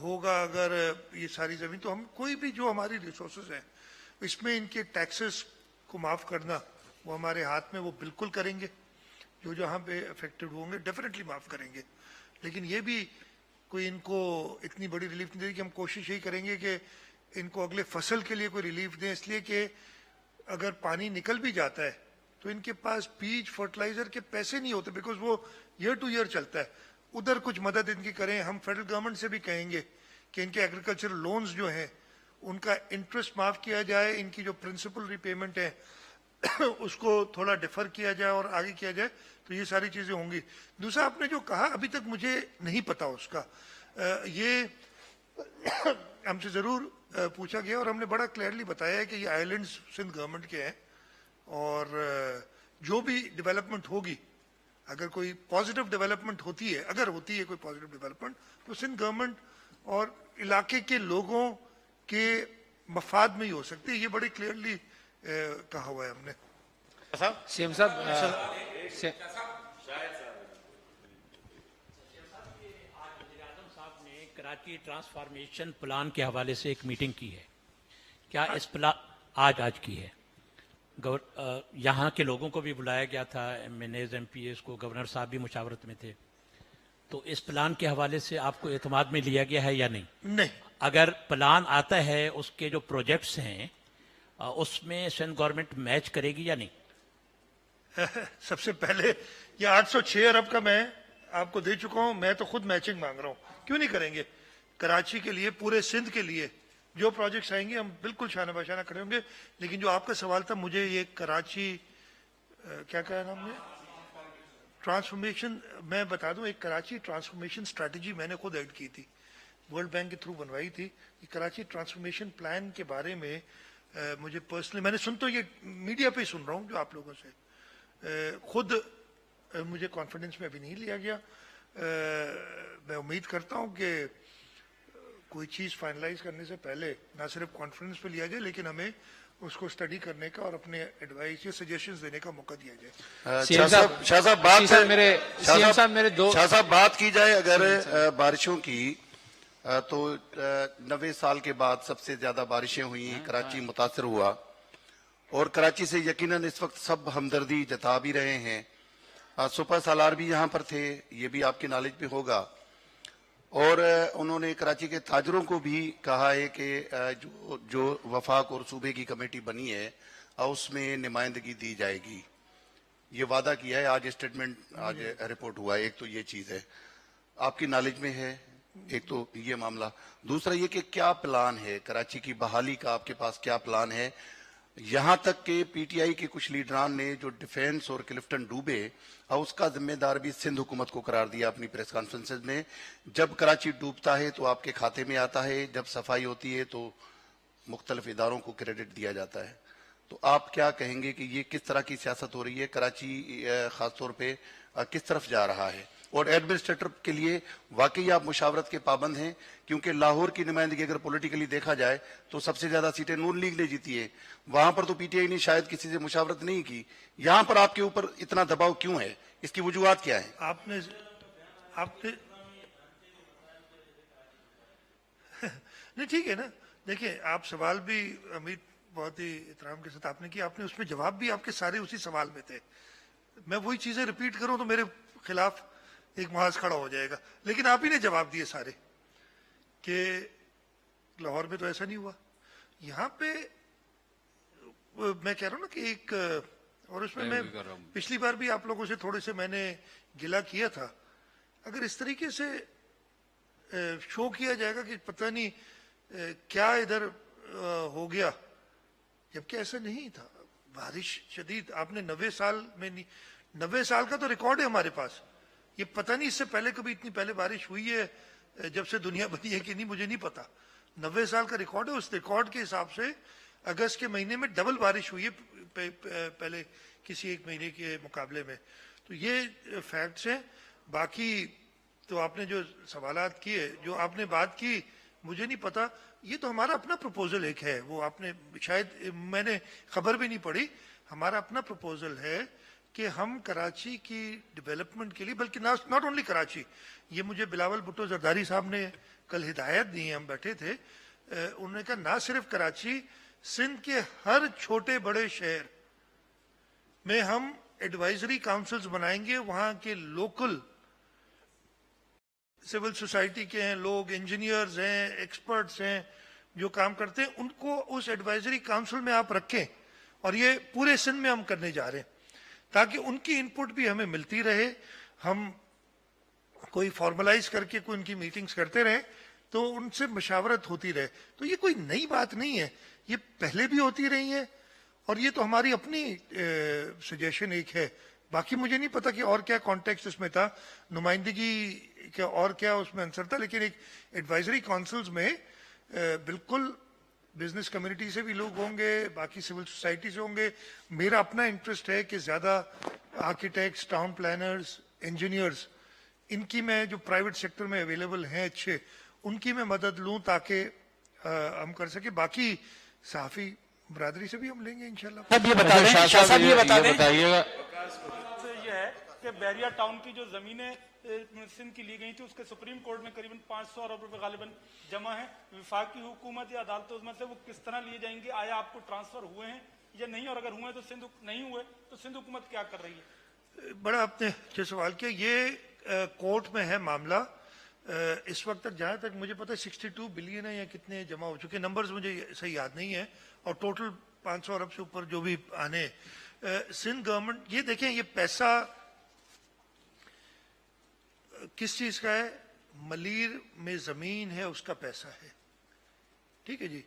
ہوگا اگر یہ ساری زمین, تو ہم کوئی بھی جو ہماری ریسورسز ہیں اس میں ان کے ٹیکسز کو معاف کرنا وہ ہمارے ہاتھ میں, وہ بالکل کریں گے, جو جہاں پہ افیکٹڈ ہوں گے ڈیفینیٹلی معاف کریں گے. لیکن یہ بھی کوئی ان کو اتنی بڑی ریلیف نہیں دے کہ ہم کوشش یہی کریں گے کہ ان کو اگلے فصل کے لیے کوئی ریلیف دیں, اس لیے کہ اگر پانی نکل بھی جاتا ہے تو ان کے پاس بیج فرٹیلائزر کے پیسے نہیں ہوتے, بیکاز وہ ایئر ٹو ایئر چلتا ہے. ادھر کچھ مدد ان کی کریں. ہم فیڈرل گورنمنٹ سے بھی کہیں گے کہ ان کے ایگریکلچرل لونز جو ہیں ان کا انٹرسٹ معاف کیا جائے, ان کی جو پرنسپل ری پیمنٹ ہے اس کو تھوڑا ڈیفر کیا جائے اور آگے کیا جائے, تو یہ ساری چیزیں ہوں گی. دوسرا آپ نے جو کہا ابھی تک مجھے نہیں پتا اس کا, یہ ہم سے ضرور پوچھا گیا اور ہم نے بڑا کلیئرلی بتایا ہے کہ یہ آئیلینڈز سندھ گورنمنٹ کے ہیں, اور جو بھی ڈیولپمنٹ ہوگی, اگر کوئی پازیٹیو ڈیولپمنٹ ہوتی ہے, اگر ہوتی ہے کوئی پازیٹیو ڈیولپمنٹ, تو سندھ گورنمنٹ اور علاقے کے لوگوں کے مفاد میں ہی ہو سکتی ہے. یہ بڑی کلیئرلی کہا ہوا ہے ہم نے. سی ایم صاحب کراچی ٹرانسفارمیشن پلان کے حوالے سے ایک میٹنگ کی ہے, کیا اس پلان آج کی ہے؟ یہاں کے لوگوں کو بھی بلایا گیا تھا, M N As, M P As کو, گورنر صاحب بھی مشاورت میں تھے, تو اس پلان کے حوالے سے آپ کو اعتماد میں لیا گیا ہے یا نہیں؟ نہیں, اگر پلان آتا ہے اس کے جو پروجیکٹس ہیں اس میں سندھ گورنمنٹ میچ کرے گی یا نہیں؟ سب سے پہلے یہ 806 ارب کا میں آپ کو دے چکا ہوں, میں تو خود میچنگ مانگ رہا ہوں. کیوں نہیں کریں گے؟ کراچی کے لیے, پورے سندھ کے لیے جو پروجیکٹس آئیں گے ہم بالکل شانہ بشانہ کھڑے ہوں گے. لیکن جو آپ کا سوال تھا, مجھے یہ کراچی کیا کہا نام نے ٹرانسفارمیشن, میں بتا دوں, ایک کراچی ٹرانسفارمیشن اسٹریٹجی میں نے خود ایڈ کی تھی, ورلڈ بینک کے تھرو بنوائی تھی. یہ کراچی ٹرانسفارمیشن پلان کے بارے میں مجھے پرسنلی, میں نے سن تو یہ میڈیا پہ ہی سن رہا ہوں جو آپ لوگوں سے, خود مجھے کانفیڈنس میں ابھی نہیں لیا گیا. میں امید کرتا ہوں کہ کوئی چیز فائنلائز کرنے سے پہلے نہ صرف کانفرنس پہ لیا جائے, لیکن ہمیں اس کو اسٹڈی کرنے کا اور اپنے ایڈوائس یا سجیشنز دینے کا موقع دیا جائے. شاہ صاحب بات کی جائے اگر بارشوں کی, تو 90 سال کے بعد سب سے زیادہ بارشیں ہوئی, کراچی متاثر ہوا, اور کراچی سے یقیناً اس وقت سب ہمدردی جتا بھی رہے ہیں. سپر سالار بھی یہاں پر تھے, یہ بھی آپ کی نالج پہ ہوگا, اور انہوں نے کراچی کے تاجروں کو بھی کہا ہے کہ جو وفاق اور صوبے کی کمیٹی بنی ہے اس میں نمائندگی دی جائے گی. یہ وعدہ کیا ہے, آج اسٹیٹمنٹ آج رپورٹ ہوا ہے. ایک تو یہ چیز ہے آپ کی نالج میں ہے, ایک تو یہ معاملہ. دوسرا یہ کہ کیا پلان ہے کراچی کی بحالی کا, آپ کے پاس کیا پلان ہے؟ یہاں تک کہ پی ٹی آئی کے کچھ لیڈران نے جو ڈیفینس اور کلفٹن ڈوبے, اس کا ذمہ دار بھی سندھ حکومت کو قرار دیا اپنی پریس کانفرنسز میں. جب کراچی ڈوبتا ہے تو آپ کے کھاتے میں آتا ہے, جب صفائی ہوتی ہے تو مختلف اداروں کو کریڈٹ دیا جاتا ہے. تو آپ کیا کہیں گے کہ یہ کس طرح کی سیاست ہو رہی ہے, کراچی خاص طور پہ کس طرف جا رہا ہے؟ اور ایڈمنسٹریٹر کے لیے واقعی آپ مشاورت کے پابند ہیں, کیونکہ لاہور کی نمائندگی اگر پولیٹیکلی دیکھا جائے تو سب سے زیادہ سیٹیں نون لیگ نے جیتی ہے, وہاں پر تو پی ٹی آئی نے شاید کسی سے مشاورت نہیں کی. یہاں پر آپ کے اوپر اتنا دباؤ کیوں ہے, اس کی وجوہات کیا ہیں؟ آپ نے نہیں, ٹھیک ہے نا, دیکھیں آپ سوال بھی امید بہت ہی احترام کے ساتھ آپ نے کیا, آپ نے اس میں جواب بھی آپ کے سارے اسی سوال میں تھے. میں وہی چیزیں ریپیٹ کروں تو میرے خلاف ایک محاذ کھڑا ہو جائے گا, لیکن آپ ہی نے جواب دیے سارے کہ لاہور میں تو ایسا نہیں ہوا. یہاں پہ میں کہہ رہا ہوں نا کہ ایک, اور اس میں پچھلی بار بھی آپ لوگوں سے تھوڑے سے میں نے گلہ کیا تھا, اگر اس طریقے سے شو کیا جائے گا کہ پتہ نہیں کیا ادھر ہو گیا, جبکہ ایسا نہیں تھا. بارش شدید, آپ نے 90 سال میں 90 साल का तो रिकॉर्ड है हमारे पास। ये पता नहीं इससे पहले कभी इतनी पहले बारिश हुई है जब से दुनिया बनी है कि नहीं, मुझे नहीं पता। 90 साल का रिकॉर्ड है। उस रिकॉर्ड के हिसाब से अगस्त के महीने में डबल बारिश हुई है पहले किसी एक महीने के मुकाबले में। तो ये फैक्ट्स हैं। बाकी तो आपने जो सवालात किए, जो आपने बात की, मुझे नहीं पता, ये तो हमारा अपना प्रपोजल एक है, वो आपने शायद मैंने खबर भी नहीं पड़ी। हमारा अपना प्रपोजल है कि हम कराची की डेवलपमेंट के लिए, बल्कि नॉट ओनली कराची, ये मुझे बिलावल भुट्टो जरदारी साहब ने कल हिदायत दी है, हम बैठे थे, उन्होंने कहा ना सिर्फ कराची, सिंध के हर छोटे बड़े शहर में हम एडवाइजरी काउंसिल्स बनाएंगे। वहां के लोकल सिविल सोसाइटी के हैं लोग, इंजीनियर्स हैं, एक्सपर्ट्स हैं जो काम करते हैं, उनको उस एडवाइजरी काउंसिल में आप रखें। और ये पूरे सिंध में हम करने जा रहे हैं ताकि उनकी इनपुट भी हमें मिलती रहे। हम कोई फॉर्मलाइज करके कोई उनकी मीटिंग्स करते रहे तो उनसे मशावरत होती रहे। तो ये कोई नई बात नहीं है, ये पहले भी होती रही है और ये तो हमारी अपनी सजेशन एक है। बाकी मुझे नहीं पता कि और क्या कॉन्टेक्स्ट इसमें था, नुमाइंदगी क्या और क्या उसमें आंसर था, लेकिन एक एडवाइजरी काउंसिल्स में बिल्कुल बिजनेस कम्युनिटी से भी लोग होंगे, बाकी सिविल सोसाइटी से होंगे। मेरा अपना इंटरेस्ट है कि ज्यादा आर्किटेक्ट्स, टाउन प्लानर्स, इंजीनियर्स, इनकी मैं जो प्राइवेट सेक्टर में अवेलेबल हैं अच्छे, उनकी मैं मदद लूं ताकि हम कर सके। बाकी सहाफी बरादरी से भी हम लेंगे इंशाल्लाह। साहब ये बता दें, शाह साहब ये बताइएगा, ये है कि बैरिया टाउन की जो जमीनें सिंध की ली गई थी उसके सुप्रीम कोर्ट में करीबन 500 अरब रुपए गालिबन जमा है। विफाकी हुकूमत या अदालतों में से वो किस तरह लिए जाएंगे? आया आपको ट्रांसफर हुए हैं या नहीं? और अगर हुए तो सिंध नहीं हुए तो सिंध हुकूमत क्या कर रही है? बड़ा आपने अच्छे सवाल किया। ये कोर्ट में है मामला। इस वक्त तक जहां तक मुझे पता है 62 बिलियन है या कितने जमा हो चुके, नंबर्स मुझे सही याद नहीं है, और टोटल 500 अरब से ऊपर जो भी आने। सिंध गवर्नमेंट, ये देखें, ये पैसा किस चीज का है? मलीर में जमीन है उसका पैसा है, ठीक है जी।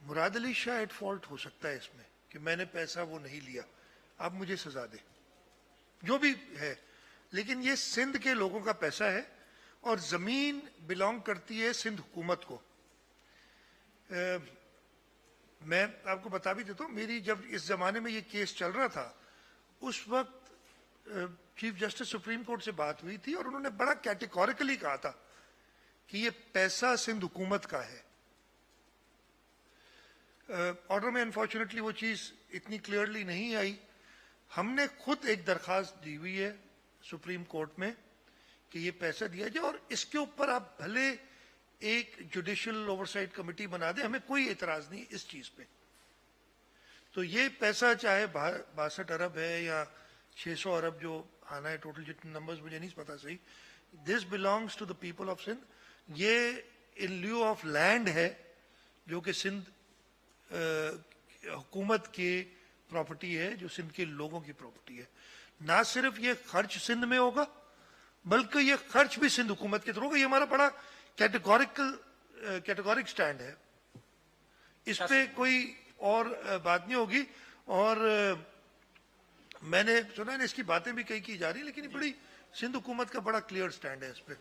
मुराद अली शाह एट फॉल्ट हो सकता है इसमें कि मैंने पैसा वो नहीं लिया, आप मुझे सजा दे, जो भी है, लेकिन ये सिंध के लोगों का पैसा है और जमीन बिलोंग करती है सिंध हुकूमत को। मैं आपको बता भी देता हूँ, मेरी जब इस जमाने में ये केस चल रहा था उस वक्त चीफ जस्टिस सुप्रीम कोर्ट से बात हुई थी और उन्होंने बड़ा कैटेगोरिकली कहा था कि ये पैसा सिंध हुकूमत का है। ऑर्डर में अनफॉर्चुनेटली वो चीज इतनी क्लियरली नहीं आई। हमने खुद एक दरखास्त दी हुई है सुप्रीम कोर्ट में कि ये पैसा दिया जाए और इसके ऊपर आप भले एक जुडिशियल ओवरसाइट कमेटी बना दें, हमें कोई एतराज नहीं इस चीज पे। तो ये पैसा चाहे 62 अरब है या 600 अरब जो आना है, टोटल जितने नंबर्स मुझे नहीं पता सही, this belongs to the people of Sindh. ये इन ल्यू ऑफ लैंड है जो कि सिंध हुकूमत की प्रॉपर्टी है, जो सिंध के लोगों की प्रॉपर्टी है। ना सिर्फ ये खर्च सिंध में होगा बल्कि ये खर्च भी सिंध हुकूमत के थ्रू होगा। ये हमारा बड़ा कैटेगोरिक स्टैंड है, इस पे कोई और बात नहीं होगी। और मैंने सुना है इसकी बातें भी कई की जा रही, लेकिन बड़ी सिंध हुकूमत का बड़ा क्लियर स्टैंड है इस पे।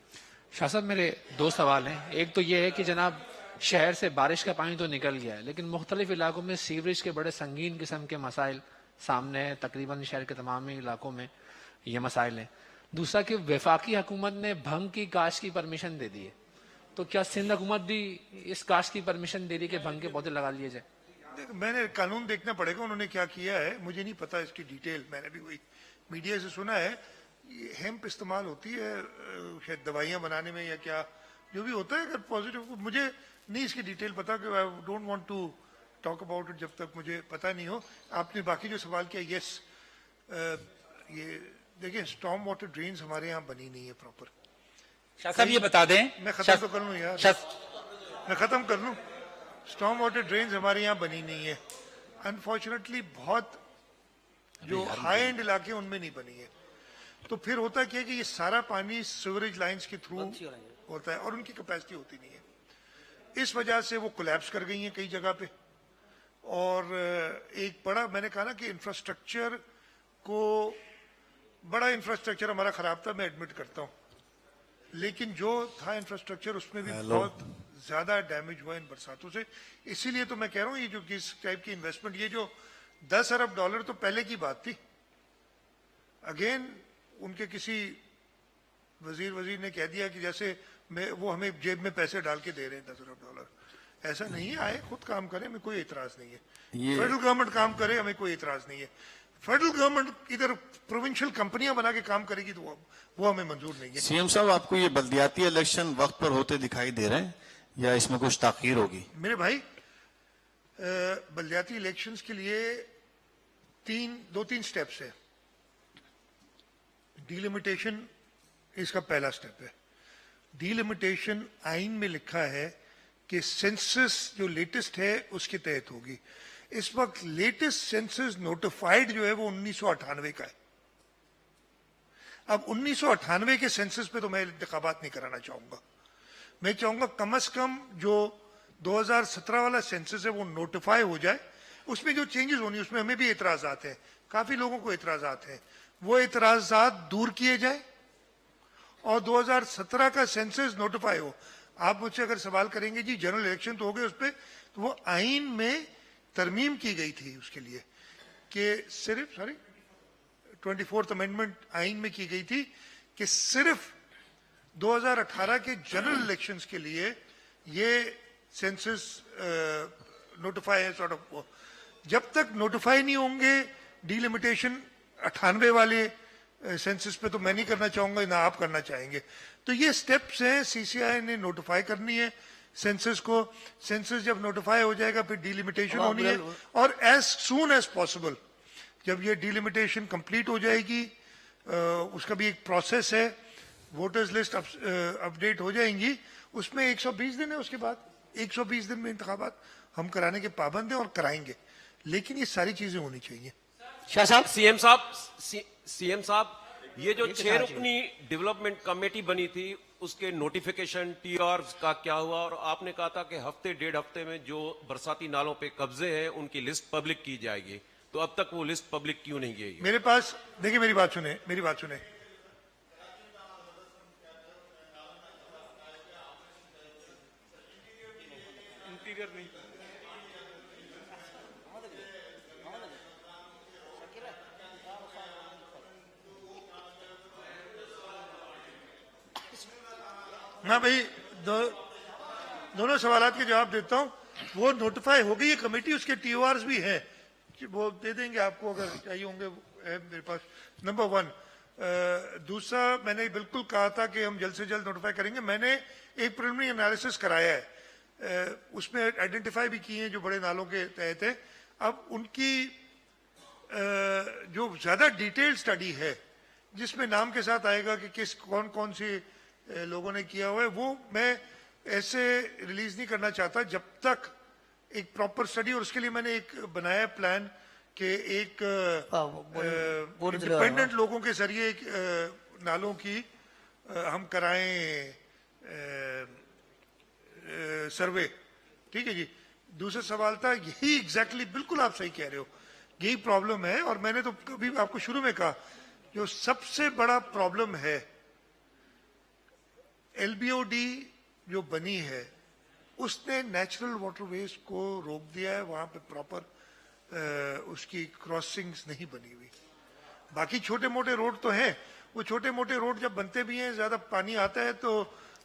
शाह साहब मेरे दो सवाल हैं। एक तो ये है कि जनाब शहर से बारिश का पानी तो निकल गया है, लेकिन मुख्तलिफ इलाकों में सीवरेज के बड़े संगीन किस्म के मसाइल सामने हैं। तकरीबन शहर के तमाम ही इलाकों में ये मसाइल हैं। दूसरा कि वफाकी हुकूमत ने भंग की काश्त की परमिशन दे दी है, तो क्या सिंध हुकूमत भी इस काश्त की परमिशन दे रही है कि भंग के पौधे लगा लिए जाए? मैंने कानून देखना पड़ेगा उन्होंने क्या किया है, मुझे नहीं पता इसकी डिटेल। मैंने भी वही मीडिया से सुना है हेम्प इस्तेमाल होती है शायद दवाइयां बनाने में या क्या जो भी होता है। अगर पॉजिटिव, मुझे नहीं इसकी डिटेल पता, कि I don't want to talk about it जब तक मुझे पता नहीं हो। आपने बाकी जो सवाल किया, यस, ये देखिए स्टॉर्म वाटर ड्रेन्स हमारे यहाँ बनी नहीं है प्रॉपर। शाह साहब ये बता दें, मैं खत्म तो कर लूँ यार, मैं खत्म कर लूँ। स्टॉर्म वाटर ड्रेन्स हमारे यहाँ बनी नहीं है अनफॉर्चुनेटली। बहुत जो हाई एंड इलाके उनमें नहीं बनी है। तो फिर होता क्या है कि ये सारा पानी सीवरेज लाइंस के थ्रू होता है और उनकी कैपेसिटी होती नहीं है। इस वजह से वो कोलैप्स कर गई हैं कई जगह पे। और एक बड़ा, मैंने कहा ना कि इंफ्रास्ट्रक्चर को बड़ा इंफ्रास्ट्रक्चर हमारा खराब था, मैं एडमिट करता हूँ, लेकिन जो था इंफ्रास्ट्रक्चर उसमें भी बहुत ज्यादा डैमेज हुआ इन बरसातों से। इसीलिए तो मैं कह रहा हूँ ये जो इस टाइप की इन्वेस्टमेंट, ये जो $10 अरब तो पहले की बात थी। अगेन उनके किसी वजीर ने कह दिया कि जैसे वो हमें जेब में पैसे डाल के दे रहे हैं $10 अरब। ऐसा नहीं है, आए खुद काम करें, हमें कोई इतराज नहीं है। फेडरल गवर्नमेंट काम करे, हमें कोई इतराज नहीं है। फेडरल गवर्नमेंट इधर प्रोविंशियल कंपनियां बना के काम करेगी तो वो हमें मंजूर नहीं है। सीएम साहब, आपको ये बल्दियाती इलेक्शन वक्त पर होते दिखाई दे रहे हैं या इसमें कुछ ताखीर होगी? मेरे भाई, बल्दियाती इलेक्शंस के लिए दो तीन स्टेप्स है। डिलिमिटेशन इसका पहला स्टेप है। डिलिमिटेशन आइन में लिखा है कि सेंसस जो लेटेस्ट है उसके तहत होगी। इस वक्त लेटेस्ट सेंसस नोटिफाइड जो है वो 1998 का है। अब 1998 के सेंसस पे तो मैं इंतखाबात नहीं कराना चाहूंगा। मैं चाहूंगा कम से कम जो 2017 वाला सेंसस है वो नोटिफाई हो जाए, उसमें जो चेंजेस होनी उसमें हमें भी इतराजात हैं, काफी लोगों को इतराजात हैं, वो इतराजात दूर किए जाए और 2017 का सेंसस नोटिफाई हो। आप मुझसे अगर सवाल करेंगे जी जनरल इलेक्शन तो हो गए उस पर, तो वो आइन में तरमीम की गई थी उसके लिए कि सिर्फ 24th अमेंडमेंट आइन में की गई थी कि सिर्फ 2018 के जनरल इलेक्शंस के लिए ये सेंसस नोटिफाई है सॉर्ट ऑफ। जब तक नोटिफाई नहीं होंगे डिलिमिटेशन 98 वाले सेंसस पे तो मैं नहीं करना चाहूंगा, ना आप करना चाहेंगे। तो ये स्टेप्स हैं, सीसीआई ने नोटिफाई करनी है सेंसस को। सेंसस जब नोटिफाई हो जाएगा फिर डिलिमिटेशन होनी है, और एज सून एज पॉसिबल जब ये डिलिमिटेशन कंप्लीट हो जाएगी, उसका भी एक प्रोसेस है, वोटर्स लिस्ट अपडेट हो जाएंगी, उसमें 120 दिन है, उसके बाद 120 दिन में इंतखाबात हम कराने के पाबंद हैं और कराएंगे, लेकिन ये सारी चीजें होनी चाहिए। शाह साहब, सीएम साहब, ये जो 6 रुकनी डेवलपमेंट कमेटी बनी थी उसके नोटिफिकेशन टीआर का क्या हुआ? और आपने कहा था कि हफ्ते डेढ़ हफ्ते में जो बरसाती नालों पे कब्जे हैं उनकी लिस्ट पब्लिक की जाएगी, तो अब तक वो लिस्ट पब्लिक क्यों नहीं की? मेरे पास देखिए, मेरी बात सुने। इंटीरियर नहीं, हाँ भाई, दोनों सवालात के जवाब देता हूँ। वो नोटिफाई हो गई है कमेटी, उसके टीओआरस भी हैं, वो दे देंगे आपको अगर चाहिए होंगे, है मेरे पास। नंबर 1। दूसरा, मैंने बिल्कुल कहा था कि हम जल्द से जल्द नोटिफाई करेंगे। मैंने एक प्रिलिमिनरी एनालिसिस कराया है, उसमें आइडेंटिफाई भी किए हैं जो बड़े नालों के तहत है। अब उनकी जो ज्यादा डिटेल स्टडी है जिसमें नाम के साथ आएगा कि कौन कौन सी लोगों ने किया हुआ है, वो मैं ऐसे रिलीज नहीं करना चाहता जब तक एक प्रॉपर स्टडी। और उसके लिए मैंने एक बनाया प्लान कि एक इंडिपेंडेंट लोगों के जरिए एक नालों की हम कराएं सर्वे। ठीक है जी। दूसरा सवाल था, यही एग्जैक्टली बिल्कुल आप सही कह रहे हो, यही प्रॉब्लम है। और मैंने तो कभी आपको शुरू में कहा, जो सबसे बड़ा प्रॉब्लम है एलबीओडी जो बनी है उसने नेचुरल वाटरवेज को रोक दिया है, वहां पे प्रॉपर उसकी क्रॉसिंग्स नहीं बनी हुई। बाकी छोटे मोटे रोड तो हैं, वो छोटे मोटे रोड जब बनते भी हैं, ज्यादा पानी आता है तो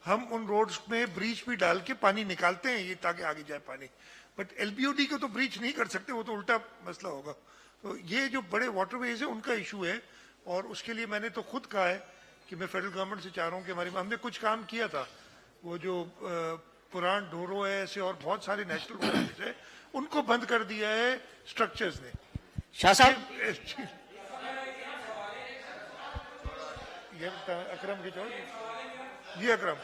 हम उन रोड्स में ब्रीच भी डाल के पानी निकालते हैं, ये ताकि आगे जाए पानी। बट एलबीओडी को तो ब्रीच नहीं कर सकते, वो तो उल्टा मसला होगा। तो ये जो बड़े वाटरवेज है उनका इशू है, और उसके लिए मैंने तो खुद कहा है कि मैं फेडरल गवर्नमेंट से चाह रहा हूँ कि हमने कुछ काम किया था, वो जो पुरान ढोरो है ऐसे और बहुत सारे नेशनल वाटरवेज है उनको बंद कर दिया है स्ट्रक्चर्स ने। शाह साहब, ये अकरम की छोड़ जी, अकरम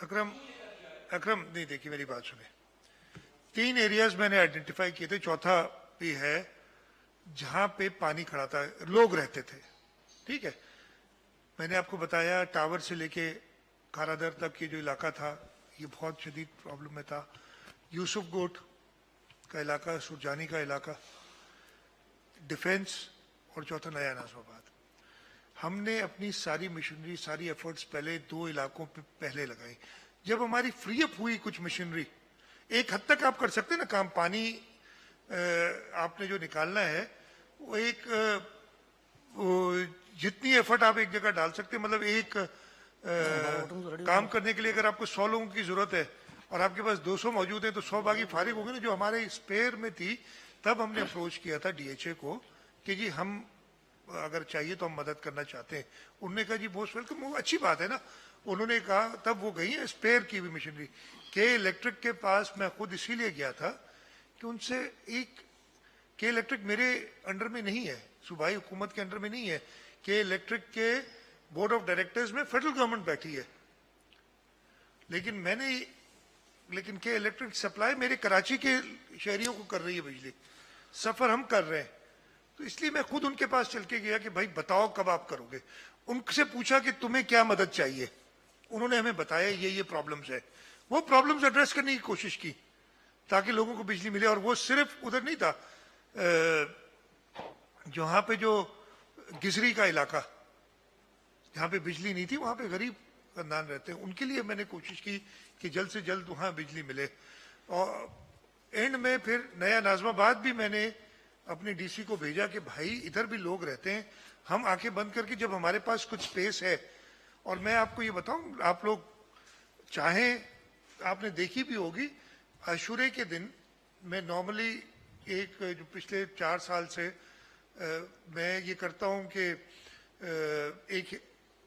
अकरम नहीं, देखिए मेरी बात सुने, 3 एरियाज मैंने आइडेंटिफाई किए थे, चौथा भी है जहां पे पानी खड़ा था, लोग रहते थे, ठीक है। मैंने आपको बताया टावर से लेके कारादर तक ये जो इलाका था ये बहुत शदीद प्रॉब्लम में था, यूसुफ गोट का इलाका, सुरजानी का इलाका, डिफेंस, और चौथा नया नाज़िमाबाद। हमने अपनी सारी मशीनरी, सारी एफर्ट्स पहले 2 इलाकों पे पहले लगाई। जब हमारी फ्री अप हुई कुछ मशीनरी, एक हद तक आप कर सकते हैं ना काम, पानी आपने जो निकालना है वो एक जितनी एफर्ट आप एक जगह डाल सकते हैं, मतलब एक काम करने के लिए अगर आपको 100 लोगों की जरूरत है और आपके पास 200 मौजूद हैं तो 100 बागी फारिग हो गए ना। जो हमारे स्पेयर में थी, तब हमने अप्रोच किया था डीएचए को कि जी हम अगर चाहिए तो हम मदद करना चाहते हैं। उन्होंने कहा जी मोस्ट वेलकम, वो अच्छी बात है ना। उन्होंने कहा, तब वो गई है स्पेयर की भी मशीनरी के इलेक्ट्रिक के पास। मैं खुद इसीलिए गया था कि उनसे के इलेक्ट्रिक मेरे अंडर में नहीं है, सूबाई हुकूमत के अंडर में नहीं है, के इलेक्ट्रिक के बोर्ड ऑफ डायरेक्टर्स में फेडरल गवर्नमेंट बैठी है, लेकिन के इलेक्ट्रिक सप्लाई मेरे कराची के शहरियों को कर रही है बिजली, सफर हम कर रहे हैं। तो इसलिए मैं खुद उनके पास चल के गया कि भाई बताओ कब आप करोगे। उनसे पूछा कि तुम्हें क्या मदद चाहिए, उन्होंने हमें बताया ये प्रॉब्लम्स है। वो प्रॉब्लम्स एड्रेस करने की कोशिश की ताकि लोगों को बिजली मिले। और वो सिर्फ उधर नहीं था, जहां पे जो गिजरी का इलाका जहां पे बिजली नहीं थी, वहां पे गरीब खानदान रहते हैं, उनके लिए मैंने कोशिश की कि जल्द से जल्द वहां बिजली मिले। और एंड में फिर नया नाज़िमाबाद भी मैंने अपने डीसी को भेजा कि भाई इधर भी लोग रहते हैं, हम आंखें बंद करके, जब हमारे पास कुछ स्पेस है। और मैं आपको ये बताऊं, आप लोग चाहें, आपने देखी भी होगी, आशूरे के दिन मैं नॉर्मली जो पिछले 4 साल से मैं ये करता हूं कि एक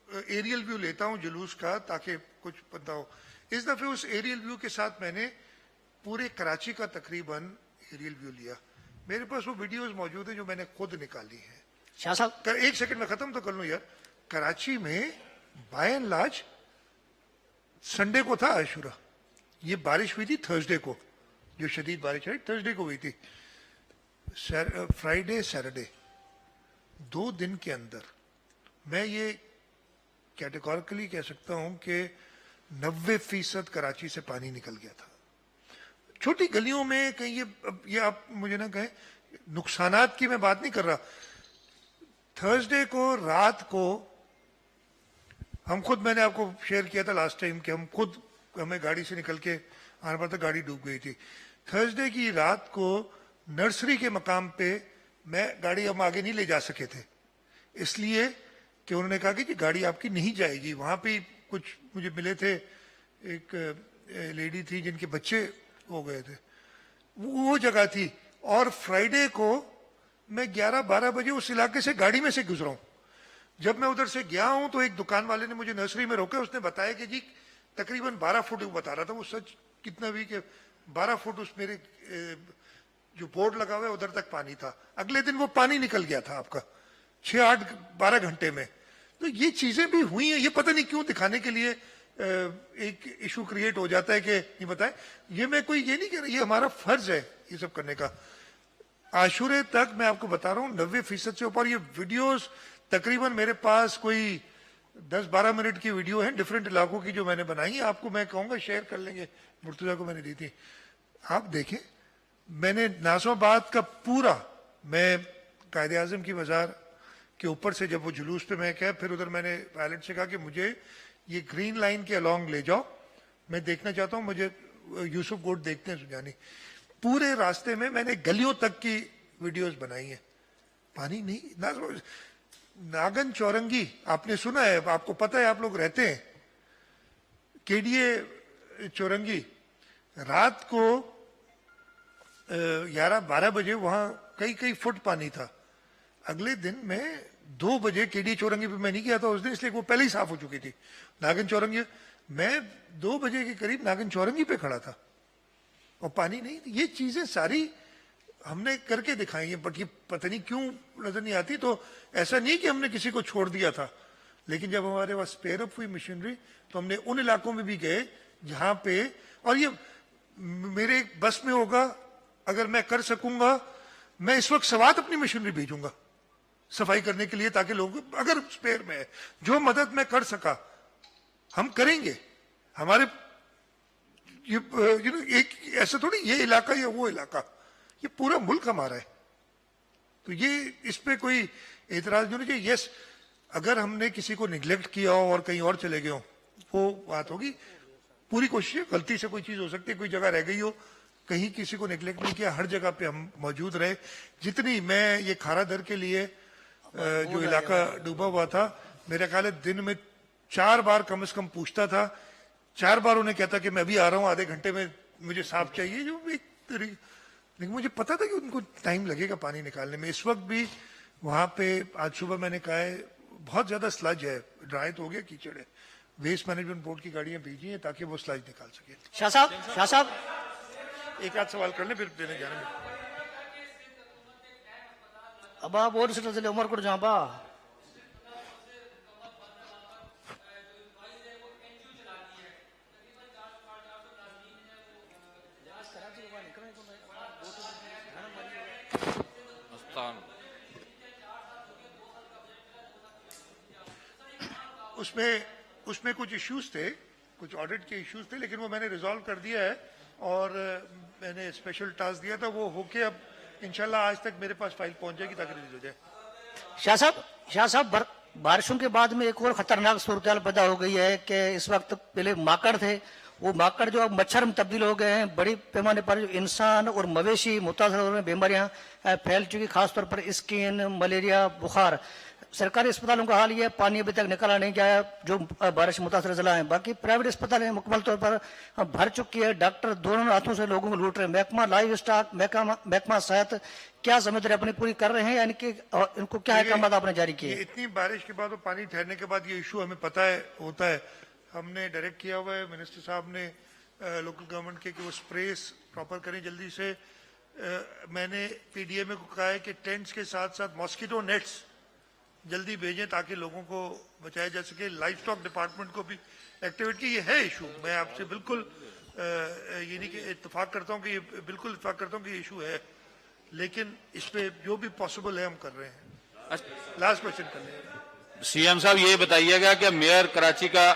एरियल व्यू लेता हूं जुलूस का, ताकि कुछ पता हो। इस दफे उस एरियल व्यू के साथ मैंने पूरे कराची का तकरीबन एरियल व्यू लिया। मेरे पास वो वीडियोस मौजूद हैं जो मैंने खुद निकाली है। शाह साहब, एक सेकंड में खत्म तो कर लूं यार। कराची में बाय एंड लार्ज संडे को था आशूरा, ये बारिश हुई थी थर्सडे को, जो शदीद बारिश है थर्सडे को हुई थी। फ्राइडे सैटरडे 2 दिन के अंदर मैं ये कैटेगोरिकली कह सकता हूं कि 90% कराची से पानी निकल गया था। छोटी गलियों में कहीं ये आप मुझे ना कहें, नुकसानात की मैं बात नहीं कर रहा। थर्सडे को रात को हम खुद, मैंने आपको शेयर किया था लास्ट टाइम कि हमें गाड़ी से निकल के आने पर तक गाड़ी डूब गई थी। थर्सडे की रात को नर्सरी के मकाम पे मैं गाड़ी हम आगे नहीं ले जा सके थे, इसलिए कि उन्होंने कहा कि गाड़ी आपकी नहीं जाएगी। वहां पे कुछ मुझे मिले थे, एक लेडी थी जिनके बच्चे हो गए थे, वो जगह थी। और फ्राइडे को मैं 11-12 बजे उस इलाके से गाड़ी में से गुजरा हूं। जब मैं उधर से गया हूं तो एक दुकान वाले ने मुझे नर्सरी में रोका, उसने बताया कि जी तकरीबन 12 फुट, वो बता रहा था, वो सच कितना भी कि 12 फुट उस मेरे जो बोर्ड लगा हुआ है उधर तक पानी था। अगले दिन वो पानी निकल गया था आपका 6-8-12 घंटे में। तो ये चीजें भी हुई हैं। ये पता नहीं क्यों दिखाने के लिए एक इशू क्रिएट हो जाता है कि नहीं बताए। ये मैं कोई ये नहीं कह रहा, ये हमारा फर्ज है ये सब करने का। आशूरे तक मैं आपको बता रहा हूँ 90% से ऊपर ये वीडियोस, तकरीबन मेरे पास कोई 10-12 मिनट की वीडियो है डिफरेंट इलाकों की जो मैंने बनाई है। आपको मैं कहूंगा शेयर कर लेंगे, मुर्तजा को मैंने दी थी, आप देखें। मैंने नाज़िमाबाद का पूरा, मैं कायदे आज़म की मज़ार के ऊपर से जब वो जुलूस पे मैं क्या, फिर उधर मैंने पायलट से कहा कि मुझे ये ग्रीन लाइन के अलोंग ले जाओ, मैं देखना चाहता हूँ, मुझे यूसुफ गोट देखते हैं सुजानी। पूरे रास्ते में मैंने गलियों तक की वीडियोस बनाई है, पानी नहीं। नागन चौरंगी आपने सुना है, आपको पता है, आप लोग रहते हैं केडीए चौरंगी। रात को 11-12 बजे वहां कई फुट पानी था। अगले दिन मैं 2 बजे केडीए चौरंगी पे मैं नहीं गया था उस दिन, इसलिए वो पहले ही साफ हो चुकी थी नागन चौरंगी। मैं 2 बजे के करीब नागन चौरंगी पे खड़ा था और पानी नहीं। ये चीजें सारी हमने करके दिखाई है, बट ये पता नहीं क्यों नजर नहीं आती। तो ऐसा नहीं कि हमने किसी को छोड़ दिया था, लेकिन जब हमारे पास स्पेयर अप हुई मशीनरी तो हमने उन इलाकों में भी गए जहाँ पे, और ये मेरे बस में होगा, अगर मैं कर सकूंगा मैं इस वक्त सवात अपनी मशीनरी भेजूंगा सफाई करने के लिए, ताकि लोग अगर स्पेयर में है जो मदद मैं कर सका हम करेंगे। हमारे ये एक ऐसा थोड़ी ये इलाका या वो इलाका, ये पूरा मुल्क हमारा है, तो ये इस पे कोई एतराज नहीं होना चाहिए। यस, अगर हमने किसी को निगलेक्ट किया हो और कहीं और चले गए हो वो बात होगी, पूरी कोशिश है, गलती से कोई चीज हो सकती है, कोई जगह रह गई हो, कहीं किसी को निगलेक्ट नहीं किया, हर जगह पे हम मौजूद रहे। जितनी मैं ये खारा दर के लिए जो इलाका डूबा हुआ था, मेरा ख्याल है दिन में 4 बार कम से कम पूछता था, 4 बार उन्हें कहता कि मैं अभी आ रहा हूँ, आधे घंटे में मुझे साफ चाहिए, जो एक लेकिन मुझे पता था कि उनको टाइम लगेगा पानी निकालने में। इस वक्त भी वहां पे आज सुबह मैंने कहा है बहुत ज्यादा स्लज है, ड्राई तो हो गया, कीचड़ है, वेस्ट मैनेजमेंट बोर्ड की गाड़ियां भेजी हैं ताकि वो स्लज निकाल सके। शाह साहब एक आध सवाल कर ले फिर देने जाने में। अब आप और से उमरकोट जहाँ बा उसमें कुछ इश्यूज थे, कुछ ऑडिट के इश्यूज थे, लेकिन वो मैंने रिजॉल्व कर दिया है और मैंने स्पेशल टास्क दिया था, वो होके अब इंशाल्लाह आज तक मेरे पास फाइल पहुंच जाएगी ताकि रिलीज हो जाए। शाह साहब बारिशों के बाद में एक और खतरनाक सूरत पैदा हो गई है कि इस वक्त पहले माकड़ थे, वो माकड़ जो अब मच्छर में तब्दील हो गए हैं, बड़ी पैमाने पर जो इंसान और मवेशी मुतासर हो रहे हैं, बीमारियां फैल चुकी, खासतौर पर स्किन, मलेरिया, बुखार। सरकारी अस्पतालों का हाल ये है, पानी अभी तक निकाला नहीं गया जो बारिश मुतासर जिला है। बाकी प्राइवेट अस्पतालें मुकम्मल तौर पर भर चुकी है, डॉक्टर दोनों हाथों से लोगों को लूट रहे हैं। महकमा लाइव स्टॉक, महकमा सेहत क्या जिम्मेदारी अपनी पूरी कर रहे हैं, यानी कि इनको क्या अहकाम आपने जारी किए? इतनी बारिश के बाद और पानी ठहरने के बाद ये इशू हमें पता है होता है, हमने डायरेक्ट किया हुआ है मिनिस्टर साहब ने लोकल गवर्नमेंट के कि वो स्प्रेस प्रॉपर करें जल्दी से। मैंने पीडीएमए को कहा है कि टेंट्स के साथ साथ मॉस्किटो नेट्स जल्दी भेजें ताकि लोगों को बचाया जा सके। लाइफ स्टॉक डिपार्टमेंट को भी एक्टिवेट की, ये है इशू, मैं आपसे बिल्कुल ये नहीं कि इत्तेफाक करता हूँ कि ये बिल्कुल इत्तेफाक करता हूँ कि ये इशू है, लेकिन इस पे जो भी पॉसिबल है हम कर रहे हैं। लास्ट क्वेश्चन कर लें। सीएम साहब ये बताइएगा कि मेयर कराची का,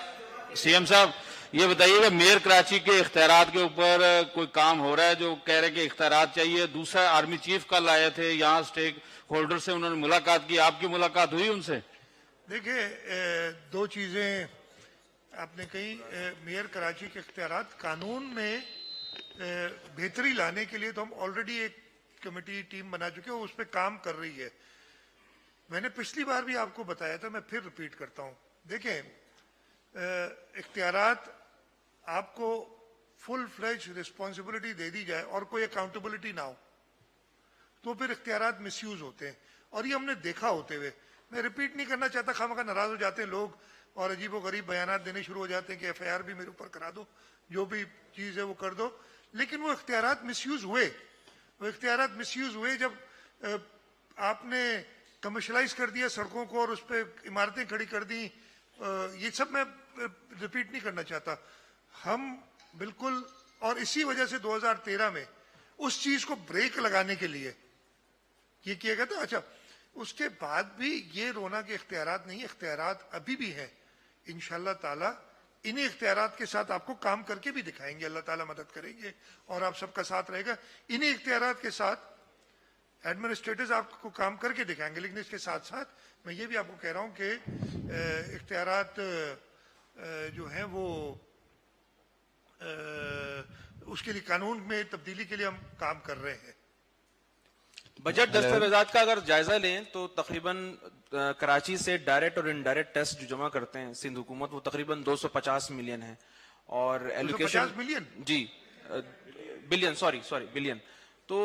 सीएम साहब ये बताइएगा मेयर कराची के इख्तियारात के ऊपर कोई काम हो रहा है, जो कह रहे कि इख्तियारात चाहिए। दूसरा, आर्मी चीफ कल आए थे यहाँ, स्टेक होल्डर से उन्होंने मुलाकात की, आपकी मुलाकात हुई उनसे? देखिए, दो चीजें आपने कही, मेयर कराची के इख्तियारात, कानून में बेहतरी लाने के लिए तो हम ऑलरेडी एक कमेटी टीम बना चुके हैं, उस पर काम कर रही है। मैंने पिछली बार भी आपको बताया था, मैं फिर रिपीट करता हूं। देखें, इख्तियारात आपको फुल फ्लेज रिस्पॉन्सिबिलिटी दे दी जाए और कोई अकाउंटेबिलिटी ना हो तो फिर इख्तियारात मिसयूज होते हैं, और ये हमने देखा होते हुए। मैं रिपीट नहीं करना चाहता, खामखा नाराज हो जाते हैं लोग और अजीब व गरीब बयानात देने शुरू हो जाते हैं कि एफआईआर भी मेरे ऊपर करा दो, जो भी चीज है वो कर दो। लेकिन वो इख्तियारात मिसयूज हुए, वो इख्तियारात मिसयूज हुए जब आपने कमर्शलाइज कर दिया सड़कों को और उस पर इमारतें खड़ी कर दी। ये सब मैं रिपीट नहीं करना चाहता। हम बिल्कुल, और इसी वजह से 2013 में उस चीज को ब्रेक लगाने के लिए ये किया गया था। अच्छा, उसके बाद भी ये रोना के इख्तियारात नहीं, इख्तियारात अभी भी हैं। इंशाल्लाह ताला इन्हीं इख्तियारात के साथ आपको काम करके भी दिखाएंगे, अल्लाह ताला मदद करेंगे और आप सबका साथ रहेगा। इन्हीं इख्तियारात के साथ एडमिनिस्ट्रेटर्स आपको काम करके दिखाएंगे, लेकिन इसके साथ साथ मैं ये भी आपको कह रहा हूं कि इख्तियारात जो हैं वो उसके लिए कानून में तब्दीली के लिए हम काम कर रहे हैं। बजट दस्तावेजात का अगर जायजा लें तो तकरीबन कराची से डायरेक्ट और इनडायरेक्ट टेस्ट जो जमा करते हैं सिंध हुकूमत, वो तकरीबन 250 मिलियन है, और एलोकेशन जी बिलियन। तो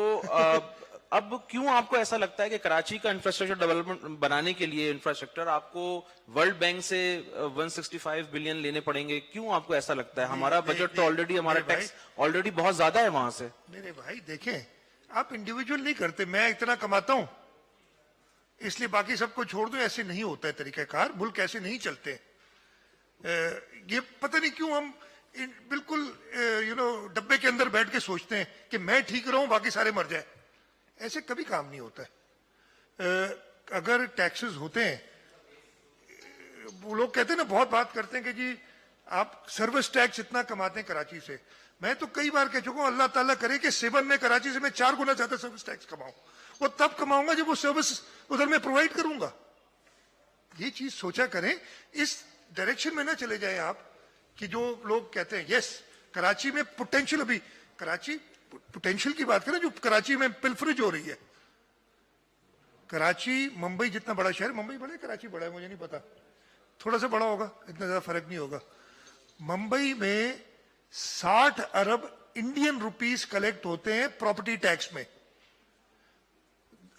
अब क्यों आपको ऐसा लगता है कि कराची का इंफ्रास्ट्रक्चर डेवलपमेंट बनाने के लिए इंफ्रास्ट्रक्चर आपको वर्ल्ड बैंक से 165 बिलियन लेने पड़ेंगे? क्यों आपको ऐसा लगता है? हमारा बजट तो ऑलरेडी, हमारा टैक्स ऑलरेडी बहुत ज्यादा है वहां से। मेरे भाई देखें, आप इंडिविजुअल नहीं करते, मैं इतना कमाता हूं इसलिए बाकी सबको छोड़ दो, ऐसे नहीं होता है तरीकाकार, मुल्क ऐसे नहीं चलते। ये पता नहीं क्यों हम बिल्कुल डब्बे के अंदर बैठ के सोचते हैं कि मैं ठीक रहूं बाकी सारे मर जाए, ऐसे कभी काम नहीं होता है। अगर टैक्सेस होते हैं, वो लोग कहते हैं ना, बहुत बात करते हैं कि जी आप सर्विस टैक्स इतना कमाते हैं कराची से। मैं तो कई बार कह चुका हूं, अल्लाह ताला करे कि 7 में कराची से मैं 4 गुना ज्यादा सर्विस टैक्स कमाऊं। वो तब कमाऊंगा जब वो सर्विस उधर मैं प्रोवाइड करूंगा। ये चीज सोचा करें, इस डायरेक्शन में ना चले जाएं आप कि जो लोग कहते हैं यस कराची में पोटेंशियल, अभी कराची पोटेंशियल की बात करें, जो कराची में पिलफरेज हो रही है। कराची मुंबई जितना बड़ा शहर, मुंबई बड़ा है कराची बड़ा है मुझे नहीं पता, थोड़ा सा बड़ा होगा, इतना ज्यादा फर्क नहीं होगा। मुंबई में 60 अरब इंडियन रुपीस कलेक्ट होते हैं प्रॉपर्टी टैक्स में।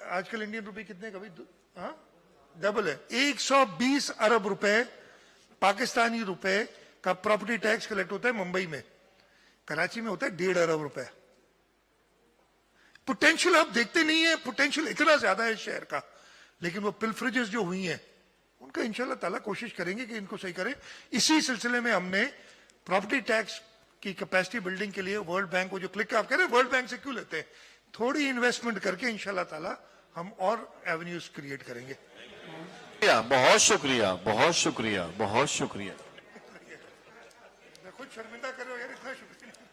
आजकल इंडियन रुपी कितने, कभी डबल है, 120 अरब रुपए पाकिस्तानी रुपए का प्रॉपर्टी टैक्स कलेक्ट होता है मुंबई में। कराची में होता है 1.5 अरब रुपए। पोटेंशियल आप देखते नहीं है, पोटेंशियल इतना ज्यादा है शहर का, लेकिन वो पिलफरेजेस जो हुई हैं उनका इंशाल्लाह ताला कोशिश करेंगे कि इनको सही करें। इसी सिलसिले में हमने प्रॉपर्टी टैक्स की कैपेसिटी बिल्डिंग के लिए वर्ल्ड बैंक को, जो क्लिक आप कह रहे हैं वर्ल्ड बैंक से क्यों लेते हैं, थोड़ी इन्वेस्टमेंट करके इंशाल्लाह ताला हम और एवेन्यूज क्रिएट करेंगे। बहुत शुक्रिया, बहुत शुक्रिया, बहुत शुक्रिया। खुद शर्मिंदा कर रहे हो यार, इतना शुक्रिया।